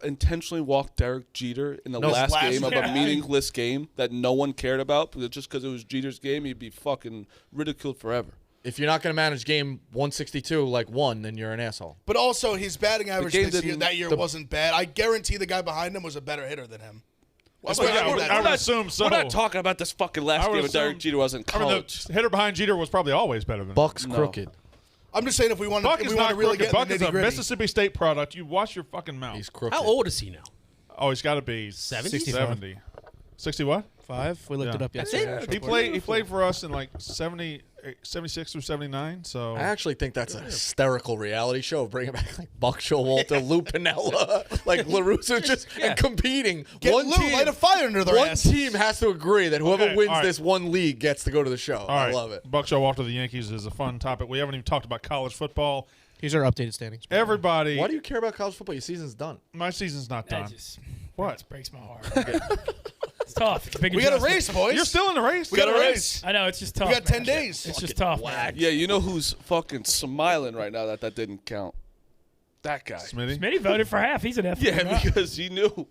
intentionally walked Derek Jeter in the last game of a meaningless game that no one cared about, because just because it was Jeter's game, he'd be fucking ridiculed forever. If you're not going to manage game 162 like one, then you're an asshole. But also, his batting average game that year wasn't bad. I guarantee the guy behind him was a better hitter than him. I would assume so. We're not talking about this fucking last game when Derek Jeter was in I mean, college. the hitter behind Jeter was probably always better than him. Buck's crooked. I'm just saying if we want Buck to is not really crooked. get Buck in is the a nitty-gritty. Mississippi State product. You watch your fucking mouth. He's crooked. How old is he now? Oh, he's got to be 70? 70. 60 what? 5. We looked Yeah. it up yesterday. He played for us in like 76 through 79. So I actually think that's a hysterical reality show. Bringing back like Buck Showalter, Lou Piniella, like LaRusso just and competing. Get Lou, light a fire under their one ass. team has to agree that whoever Okay, wins all right. this one league gets to go to the show. all I right, love it. Buck Showalter, the Yankees is a fun topic. We haven't even talked about college football. Here's our updated standings. Everybody, Why do you care about college football? Your season's done. my season's not That done. just What? breaks my heart. It's tough. It's a big We got a adjustment. race, boys. You're still in the race. We got a race. I know, it's just tough. We got 10 man. days. It's just tough. Man. Yeah, you know who's fucking smiling right now that didn't count? That guy. Smitty. Smitty voted for half. He's an F. Yeah, because he knew.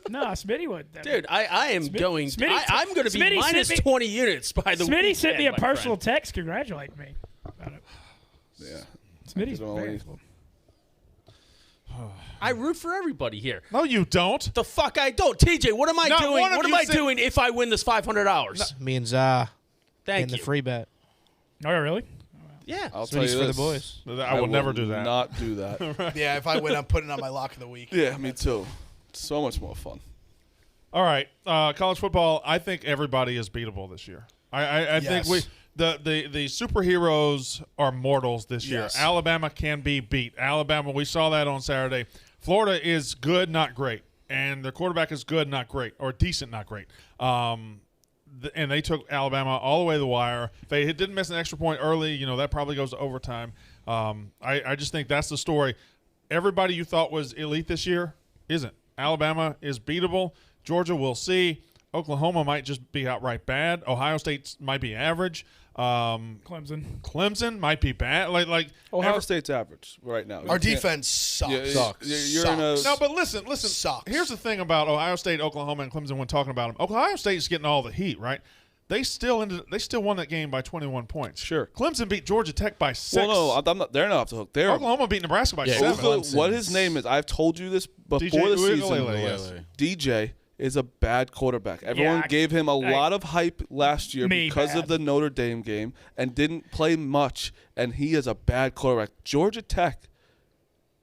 No, Smitty would. Dude, I am going. I'm going to be Smitty minus sent me- 20 units by the Smitty weekend, sent me a my personal friend. text congratulating me about it. Yeah. Smitty's Don't very worry. I root for everybody here. No, you don't. The fuck I don't. TJ, what am I Not doing? one of What am you I said- doing if I win this $500? Me and Za Thank in you. the free bet. Oh, really? Yeah. I'll tell you Smitty's for the this. boys. I will never do that. Not do that. Yeah, if I win, I'm putting on my lock of the week. Yeah, me too. So much more fun. All right, college football. I think everybody is beatable this year. I think Yes. the superheroes are mortals this year. Yes. Alabama can be beat. Alabama, we saw that on Saturday. Florida is good, not great, and their quarterback is good, not great, or decent, not great. And they took Alabama all the way to the wire. If they didn't miss an extra point early, that probably goes to overtime. I just think that's the story. Everybody you thought was elite this year isn't. Alabama is beatable. Georgia, we'll see. Oklahoma might just be outright bad. Ohio State might be average. Clemson might be bad. Ohio State's average right now. Our defense sucks. Yeah, Sucks. You're in a. No, but listen. Sucks. Here's the thing about Ohio State, Oklahoma, and Clemson when talking about them. Ohio State's getting all the heat, right? They still won that game by 21 points. Sure. Clemson beat Georgia Tech by 6. Well, no, I'm not. They're not off the hook. They're Oklahoma beat Nebraska by Yeah, 7. Clemson. what his name is. I've told you this before DJ the season. Uiagalelei, yes. DJ is a bad quarterback. Everyone gave him a lot of hype last year because of the Notre Dame game and didn't play much, and he is a bad quarterback. Georgia Tech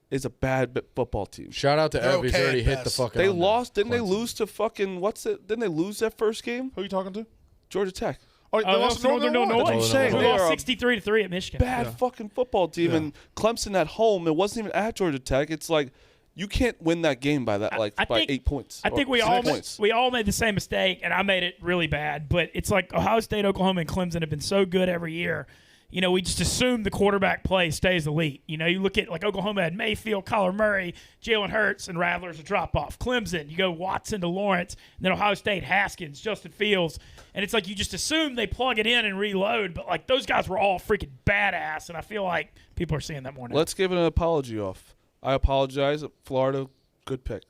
is a bad football team. Shout out to They're Ev. He's okay already at hit the best. fucking. They under. lost. Didn't they Clemson. lose to fucking Didn't they lose that first game? Who are you talking to? Georgia Tech. Oh, they lost to Northern Illinois. That's what I'm saying. We They lost are a 63-3 at Michigan. bad fucking football team, and Clemson at home. It wasn't even at Georgia Tech. It's like you can't win that game by that I by think- 8 points. I or think 6 points. we all made the same mistake, and I made it really bad. But it's like Ohio State, Oklahoma, and Clemson have been so good every year. We just assume the quarterback play stays elite. You look at like Oklahoma had Mayfield, Kyler Murray, Jalen Hurts, and Rattler's a drop off. Clemson, you go Watson to Lawrence, and then Ohio State, Haskins, Justin Fields, and it's like you just assume they plug it in and reload. But like those guys were all freaking badass, and I feel like people are seeing that more now. Let's give an apology off. I apologize. Florida, good pick.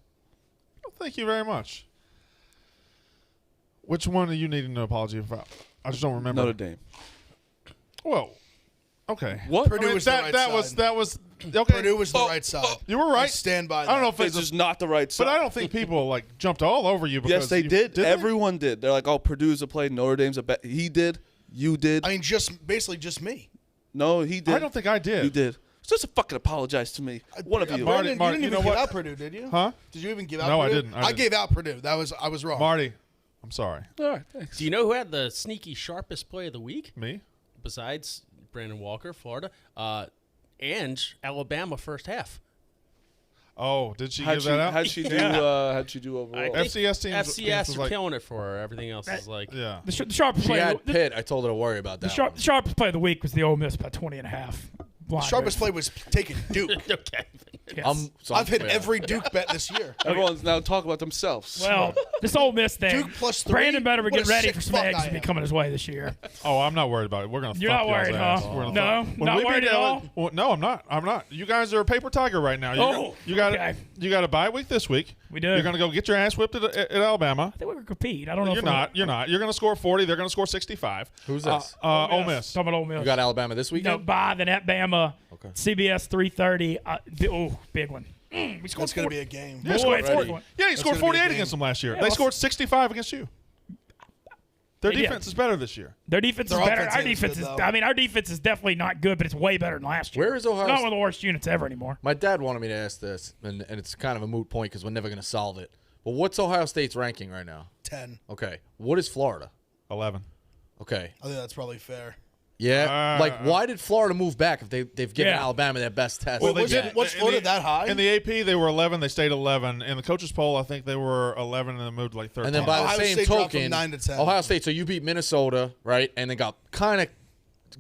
Well, thank you very much. Which one are you needing an apology about? I just don't remember. Notre Dame. Whoa. Okay. What? Purdue was the right that side. was okay. Purdue was the right side. You were I right. stand by that. I don't know if It's it's just not the right side. but I don't think people jumped all over you. Because Yes, they you, did. they? Everyone did. They're like, oh, Purdue's a play. Notre Dame's a bet. He did. You did. I mean, basically just me. No, he did. I don't think I did. You did. Just fucking apologize to me. One of you. Marty, You Marty, didn't you even know give what? out Purdue, did you? Huh? Did you even give out No, I Purdue? didn't. I gave out Purdue. I was wrong. Marty, I'm sorry. All right, thanks. Do you know who had the sneaky sharpest play of the week? Me? Besides Brandon Walker, Florida? and Alabama first half. Oh, did she give that out? How'd she do? How'd she do overall? FCS teams. FCS was are like, killing it for her. Everything else is like, yeah. The sharpest She play. had Pitt. I told her to worry about that. The sharpest play of the week was the Ole Miss by 20.5. Sharpest play was taking Duke. okay. Yes. I've hit every Duke bet this year. Everyone's now talking about themselves. Well, this Ole Miss thing. Duke plus 3. Brandon better What get a ready sick for some fuck eggs I to be am. coming his way this year. Oh, I'm not worried about it. We're gonna. You're fuck not worried, y'all's huh? ass. We're gonna No? fuck- Not When we worried beat at all? Well, no, I'm not. I'm not. You guys are a paper tiger right now. Oh, You got okay. You got a bye week this week. We do. You're gonna go get your ass whipped at Alabama. I think we're going to compete. I don't know You're if not. You're not. You're gonna score 40. They're gonna score 65. Who's this? Ole Miss. Talking about Ole Miss. You got Alabama this No, weekend? by then at Bama. Okay. CBS 3:30. Big one. We scored That's going to 40. be a game. Yeah, Boy, scored it's 40. a good one. Yeah, he That's scored gonna be a 48 game. against them last year. Yeah, They well, scored 65 against you. Their They did. defense is better this year. Their defense Their is better. offense Our is defense good, is. though. I mean, our defense is definitely not good, but it's way better than last year. Where is Ohio Not State? one of the worst units ever anymore. My dad wanted me to ask this, and it's kind of a moot point because we're never going to solve it. But what's Ohio State's ranking right now? 10. Okay. What is Florida? 11. Okay. I think that's probably fair. Yeah. Why did Florida move back if they've given Yeah. Alabama their best test? Well, was yet? it- what's Florida that high? In the AP, they were 11. They stayed 11. In the coaches' poll, I think they were 11 and then moved to like 13. And then by the Ohio same State dropped from token, 9 to 10. Ohio State. So you beat Minnesota, right? And then got kind of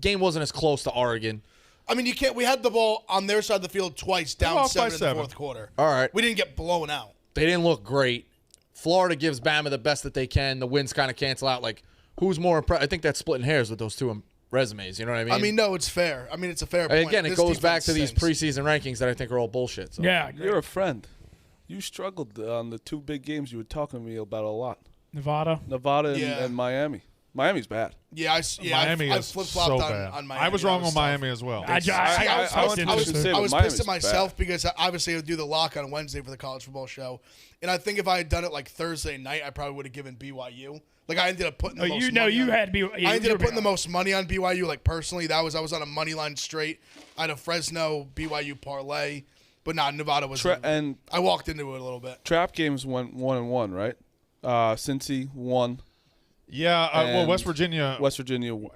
game wasn't as close to Oregon. I mean, you can't. We had the ball on their side of the field twice, down lost by 7 in the 7. fourth quarter. All right. We didn't get blown out. They didn't look great. Florida gives Bama the best that they can. The wins kind of cancel out. Like, who's more impressed? I think that's splitting hairs with those two resumes. You know what I mean? I mean, no, it's fair. I mean, it's a fair point. Again, it This goes back defense to these stinks. preseason rankings that I think are all bullshit. So. Yeah, great. You're a friend. You struggled on the 2 big games you were talking to me about a lot. Nevada. Nevada and, Yeah. and Miami. Miami's bad. Yeah, Miami I is flip-flopped so on, bad. on Miami. I was That wrong on tough. Miami as well. I I was Miami's pissed at bad. myself because obviously I would do the lock on Wednesday for the college football show, and I think if I had done it like Thursday night, I probably would have given BYU. Like I ended up putting. The most money you on- had to be. Yeah, I ended you up were putting the big on most money on BYU. Like personally, I was on a money line straight. I had a Fresno BYU parlay, but not Nevada was. And I walked into it a little bit. trap games went 1-1, right? Cincy won. Yeah, well, And West Virginia,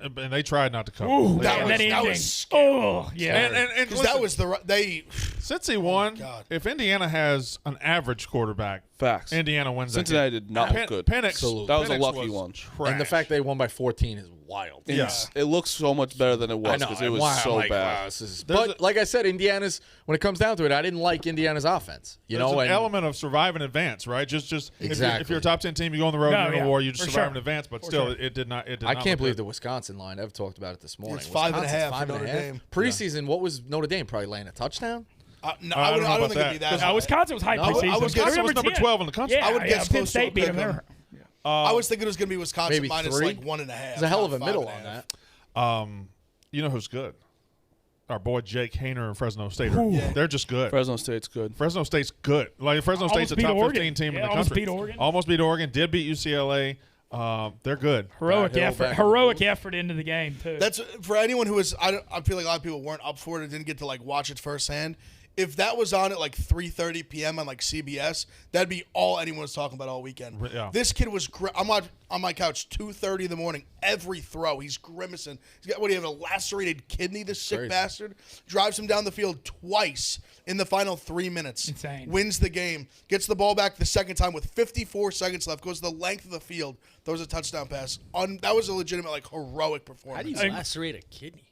and they tried not to cover. Ooh, That was- that that ending. was scary. Oh, yeah. and Because that was they. since he won, God. if Indiana has an average quarterback, Facts. Indiana wins that Cincinnati game. did not look good. Penix, Absolutely. That was a Penix lucky one. trash. And the fact they won by 14 is wild. It looks so much better than it I was know. because it was Wow, so like, bad. wow, this is- There's but like I said, Indiana's when it comes down to it, I didn't like Indiana's offense. You There's know, an and element of survive and advance, right? Just if Exactly. you're a top 10 team, you go on the road, No, you win yeah, a war, you just for survive sure. and advance. But For still, sure. it did not. I can't believe the Wisconsin line. I've talked about it this morning. It's 5.5 Wisconsin's for Notre 5.5. Dame. Preseason, what was Notre Dame probably laying a touchdown? No, I don't know I don't about think it'd be that. that. Wisconsin was high No, preseason. I was They were Wisconsin was number 10. 12 in the country. Yeah, I would yeah, guess Penn close to State a beat them. pick 'em. I was thinking it was going to be Wisconsin Maybe minus 3? like 1.5. There's a hell of a not middle 5.5. on that. You know who's good? Our boy Jake Hayner and Fresno State. Yeah. They're just good. Fresno State's good. Fresno State's good. Like Fresno State's a beat top Oregon. 15 team in Yeah, the almost country. beat Oregon. Almost beat Oregon. Did beat UCLA. They're good. Heroic Hill effort. back in the Heroic booth. effort into the game too. That's for anyone who was. I feel like a lot of people weren't up for it and didn't get to like watch it firsthand. If that was on at like 3:30 p.m. on like CBS, that'd be all anyone was talking about all weekend. Yeah. This kid was. I'm on my couch 2:30 in the morning. Every throw, he's grimacing. He's got what? Do you have a lacerated kidney? This sick Crazy. bastard drives him down the field twice in the final 3 minutes. Insane. Wins the game. Gets the ball back the second time with 54 seconds left. Goes the length of the field. Throws a touchdown pass. That was a legitimate like heroic performance. How do you lacerate a kidney?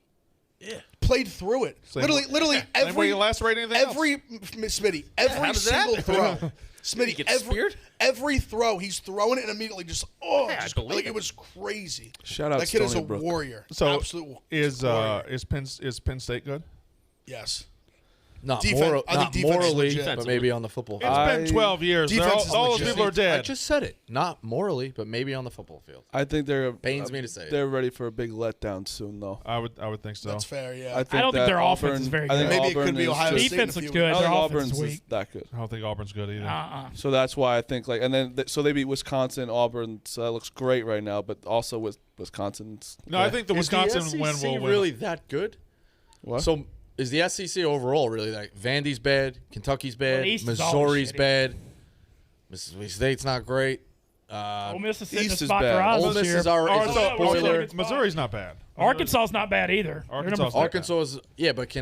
Played through it. Literally Same way every you lacerate anything else. Smitty, every how does that single happen? throw. Smitty, get every, speared? every throw, he's throwing it and immediately just I believe like it. it was crazy. Shout out That kid is a Stony Brook. warrior. So absolute is warrior. Penn State good? Yes. Not, Defense- I think not defense is morally, legit. but maybe on the football It's field. been 12 years. They're Defense is all those legit. people are I dead. just said it. Not morally, but maybe on the football field. I think they're Pains me to say it. they're ready for a big letdown soon, though. I would think so. That's fair. Yeah. I think I don't think that their Auburn, offense is very I think good. Maybe it could Auburn be is Ohio just- State in a Defense looks few good. I weeks. don't Their think offense Auburn's is is weak. that good. I don't think Auburn's good either. So that's why I think like, and then so they beat Wisconsin, Auburn. So that looks great right now. But also with Wisconsin's. No, I think the Is Wisconsin the win SEC will win. really that good? What? So is the SEC overall really like Vandy's bad, Kentucky's bad, Well, the East is always Missouri's shitty. bad, Mississippi State's not great. Ole Miss is sitting in a East is spot bad. for us Ole this Miss year. is our Oh, is so a spoiler. Missouri's not bad. Arkansas's not bad either. They're number Arkansas's four. Arkansas is but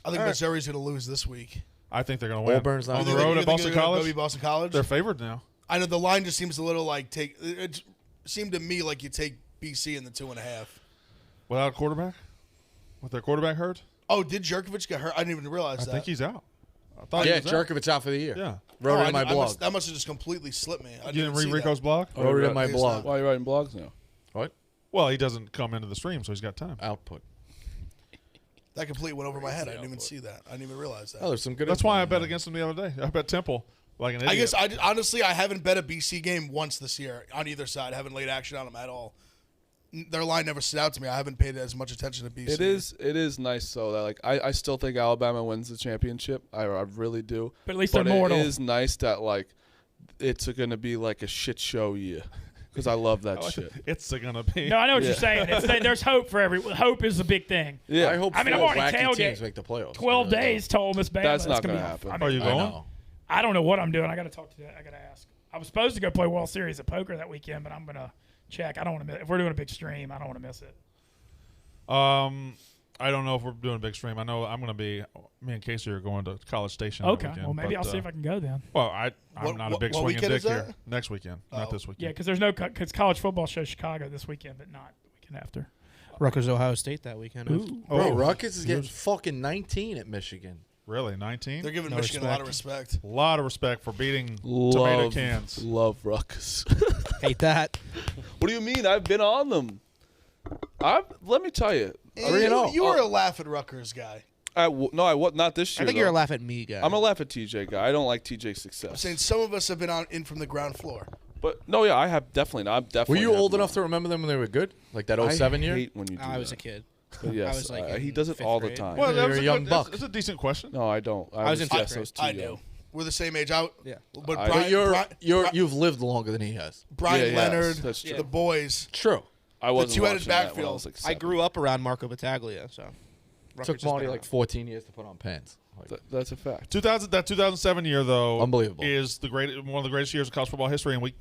I think Missouri's going to lose this week. I think they're going to win. Auburn's not on the good. road You at think Boston they're gonna College. beat Boston College? They're favored now. I know the line just seems a little like it seemed to me like you take BC in the 2.5. Without a quarterback? With their quarterback hurt? Oh, did Jerkovich get hurt? I didn't even realize I that. think he's out. I thought he was out. Jerkovich out for the year. Yeah. Wrote it in my I blog. that must have just completely slipped me. I You didn't read see Rico's that. blog? Wrote it in my I guess blog. not. Why are you writing blogs now? What? Well, he doesn't come into the stream, so he's got time. Output. That completely went over my head. I didn't even see that. I didn't even realize that. Oh, there's some good. That's why I info bet in there. against him the other day. I bet Temple like an idiot. I guess honestly I haven't bet a BC game once this year on either side. I haven't laid action on them at all. Their line never stood out to me. I haven't paid as much attention to BC. It is nice though that like I still think Alabama wins the championship. I really do. But at least they're mortal. It is nice that like it's going to be like a shit show year because I love that shit. It's gonna be. No, I know what you're Yeah. saying. There's hope for everyone. Hope is a big thing. Yeah, I hope I mean, I've four already wacky tailgate teams make the playoffs. 12 I really days to Ole Miss Bama. That's not gonna gonna be happen. I Are you do. I going? know. I don't know what I'm doing. I got to talk to that. I got to ask. I was supposed to go play World Series of Poker that weekend, but I'm gonna check. I don't want to miss. If we're doing a big stream, I don't want to miss it. I don't know if we're doing a big stream. I know I'm gonna be. Me and Casey are going to College Station. that Okay. weekend, Well, maybe but, I'll see if I can go then. Well, I'm What- not a big what swinging weekend dick is that? here. Next weekend, not this Yeah, weekend. because there's no because college football shows Chicago this weekend, but not the weekend after. Rutgers, Ohio State that weekend. Bro, Rutgers is getting fucking 19 at Michigan. Really, 19? They're giving No Michigan a lot of respect. A lot of respect for beating tomato cans. Love Ruckus. Hate that. What do you mean? I've been on them. Let me tell you. You were a laugh at Rutgers guy. I was not this year. I think you're a laugh at me guy. I'm a laugh at TJ guy. I don't like TJ's I'm success. saying some of us have been in from the ground floor. But no, yeah, I have definitely. I'm Were definitely. you old enough to remember them when they were good? Like that 07 year? I hate when you do I was that. a kid. But yes, I was like he in does it fifth all the grade. time. Well, that You're was a young buck. It's a decent question. No, I don't. I was in fifth yes, grade. I was too I young. do. We're the same age. Yeah. But I- Brian, But you've lived longer than he has. Brian Yeah, Leonard, that's true. the boys. True. I wasn't two-headed watching that when I backfield. was like I 7. grew up around Marco Battaglia, so. Rutgers Took has Marty been like around. 14 years to put on pants. Like, That's a fact. 2007 year though, Unbelievable. is one of the greatest years of college football history, and we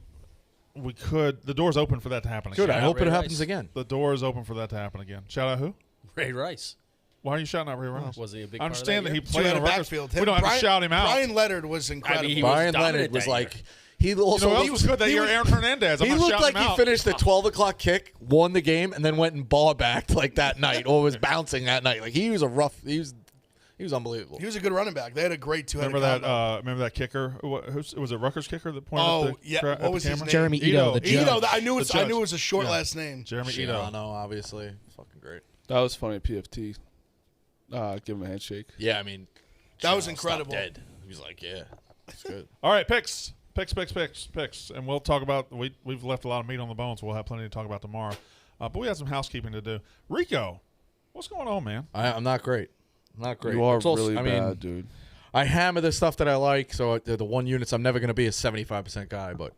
could the door's open for that to happen again. good. I hope Ray it happens Rice. again. The door is open for that to happen again. Shout out who? Ray Rice. Why are you shouting out Ray Rice? Was he a big I part of understand that that he year? played on Two-headed Rutgers. backfield. We don't have to shout him out. Brian Leonard was incredible. he was Brian dominant Leonard was that like year. he also You know, he was good that year. Aaron Hernandez. I'm He not looked shouting like him he out. finished the 12 o'clock kick, won the game, and then went and ball backed like that night, or was bouncing that night. Like he was he was unbelievable. He was a good running back. They had a great two-headed Remember that? combo. Remember that kicker? Was it Rutgers kicker that pointed Oh, at the, yeah. at What the was his camera? name? Jeremy Ito, the judge. Ito, I knew The it judge. was a short Yeah. last name. Jeremy Ito. Shiano, obviously, fucking great. That was funny at PFT. Give him a handshake. Yeah, I mean, That was Shiano incredible. stopped Dead. He was like, yeah, that's good. All right, picks, and we'll talk about. We've left a lot of meat on the bone, so we'll have plenty to talk about tomorrow. But we have some housekeeping to do. Rico, what's going on, man? I'm not great. Not great. You are It's also- really I mean, bad, dude. I hammer the stuff that I like, so the one units I'm never going to be a 75% guy, but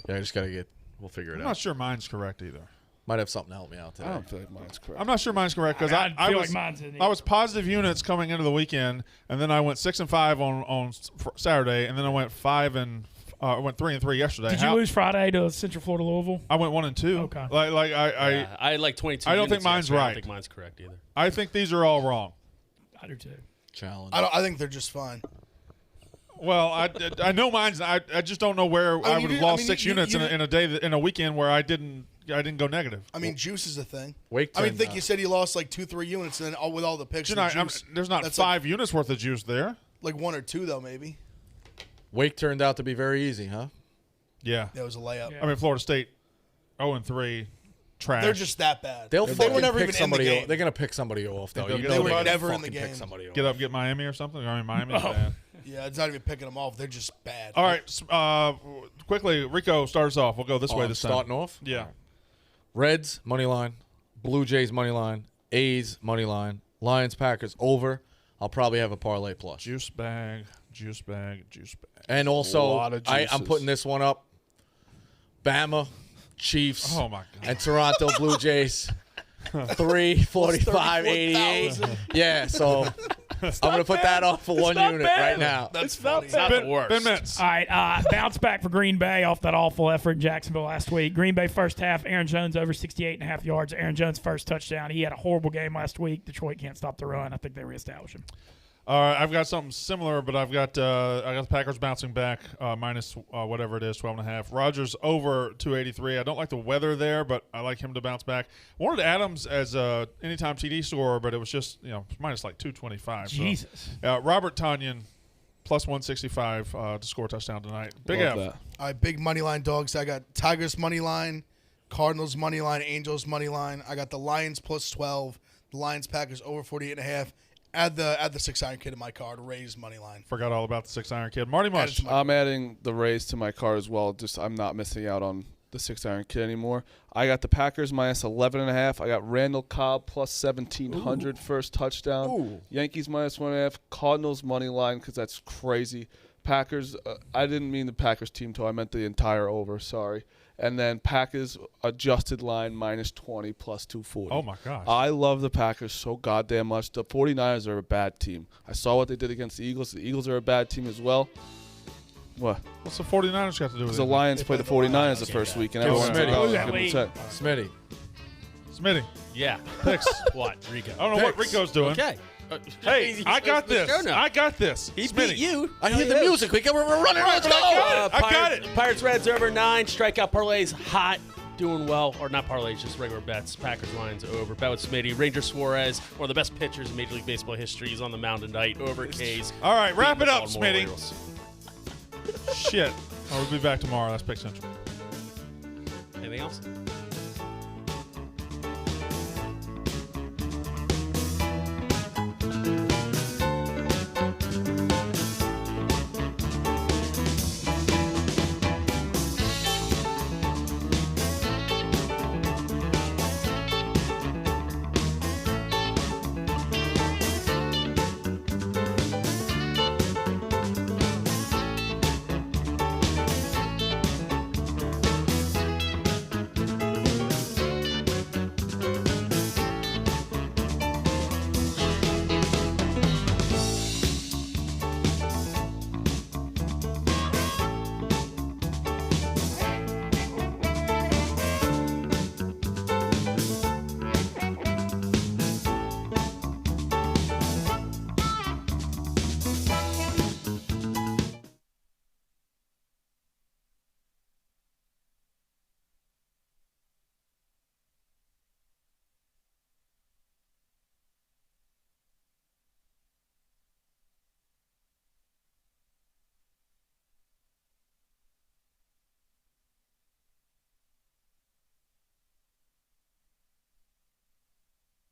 yeah, I just got to get. We'll figure it I'm out. not sure mine's correct either. Might have something to help me out today. I don't feel like mine's correct. I'm not sure mine's correct because I I feel was like mine's in I was positive units coming into the weekend, and then I went 6-5 on Saturday, and then I went 3-3 yesterday. Did you lose Friday to Central Florida Louisville? I went 1-2. Okay. I had like 22. I don't think units mine's yesterday. I right. don't think mine's correct either. I think these are all wrong. I do too. Challenge. I think they're just fine. Well, I know mine's. I just don't know where I would have lost 6 units in a day in a weekend where I didn't go negative. I mean, juice is a thing. Wake I mean, turned, think you said you lost like 2-3 units, and then with all the picks, You and know, juice, there's not that's 5 units worth of juice there. like 1 or 2 though, maybe. Wake turned out to be very easy, huh? Yeah. That was a layup. Yeah. I mean, Florida State 0-3, trash. They're just that bad. They'll they fucking were never pick even somebody. in the game. They're gonna pick somebody off though. They'll You get know somebody. they're gonna Never in the fucking pick game. somebody off. get Miami or something. I mean, Miami's Oh. bad. Yeah, it's not even picking them off. They're just bad. All right, quickly, Rico, start us off. We'll go this way I'm this time. starting off. Yeah. Reds money line, Blue Jays money line, A's money line, Lions Packers over. I'll probably have a parlay plus. Juice bag. And A also, lot of I'm juices. putting this one up. Bama, Chiefs, Oh, my God. and Toronto Blue Jays. 345.88. Yeah, so I'm going to put that off for one not unit bad. right now. That's not funny. bad. Not the worst. Ben Mintz. All right, bounce back for Green Bay off that awful effort in Jacksonville last week. Green Bay first half, Aaron Jones over 68.5 yards. Aaron Jones' first touchdown. He had a horrible game last week. Detroit can't stop the run. I think they reestablish him. All right, I've got something similar, but I got the Packers bouncing back minus whatever it is, 12.5. Rodgers over 283. I don't like the weather there, but I like him to bounce back. Wanted Adams as a anytime TD scorer, but it was just minus like 225. Jesus. So, Robert Tonyan plus 165 to score a touchdown tonight. Big Love F. that. All right, big money line dogs. I got Tigers money line, Cardinals money line, Angels money line. I got the Lions plus 12, the Lions Packers over 48.5. Add the 6-iron kid in my card, Rays money line. Forgot all about the 6-iron kid. Marty Mush. I'm adding the Rays to my card as well. Just I'm not missing out on the 6-iron kid anymore. I got the Packers minus 11.5. I got Randall Cobb plus 1,700 first touchdown. Ooh. Yankees minus 1.5. Cardinals money line because that's crazy. Packers. I didn't mean the Packers team total. I meant the entire over. Sorry. And then Packers adjusted line minus 20 plus 240. Oh, my gosh. I love the Packers so goddamn much. The 49ers are a bad team. I saw what they did against the Eagles. The Eagles are a bad team as well. What? What's the 49ers got to do with Because it? the Lions played the 49ers the first week, and Give everyone's like, Smitty. oh, Who's that give them lead? 10. Smitty. Smitty. Yeah. Picks. What, Rico? I don't know what Picks. Rico's doing. Okay. Hey, I got this. I got this. He Smitty. beat you. I hear the music. We're running. Let's go. I got it. Pirates Reds over 9. Strikeout parlays hot. Doing well, or not parlays, just regular bets. Packers Lions over. Bet with Smitty. Ranger Suarez, one of the best pitchers in Major League Baseball history. He's on the mound tonight. Over K's. All right, wrap it beating the up, Baltimore Smitty. Orioles. Shit. We'll be back tomorrow. That's Pick Central. Anything else?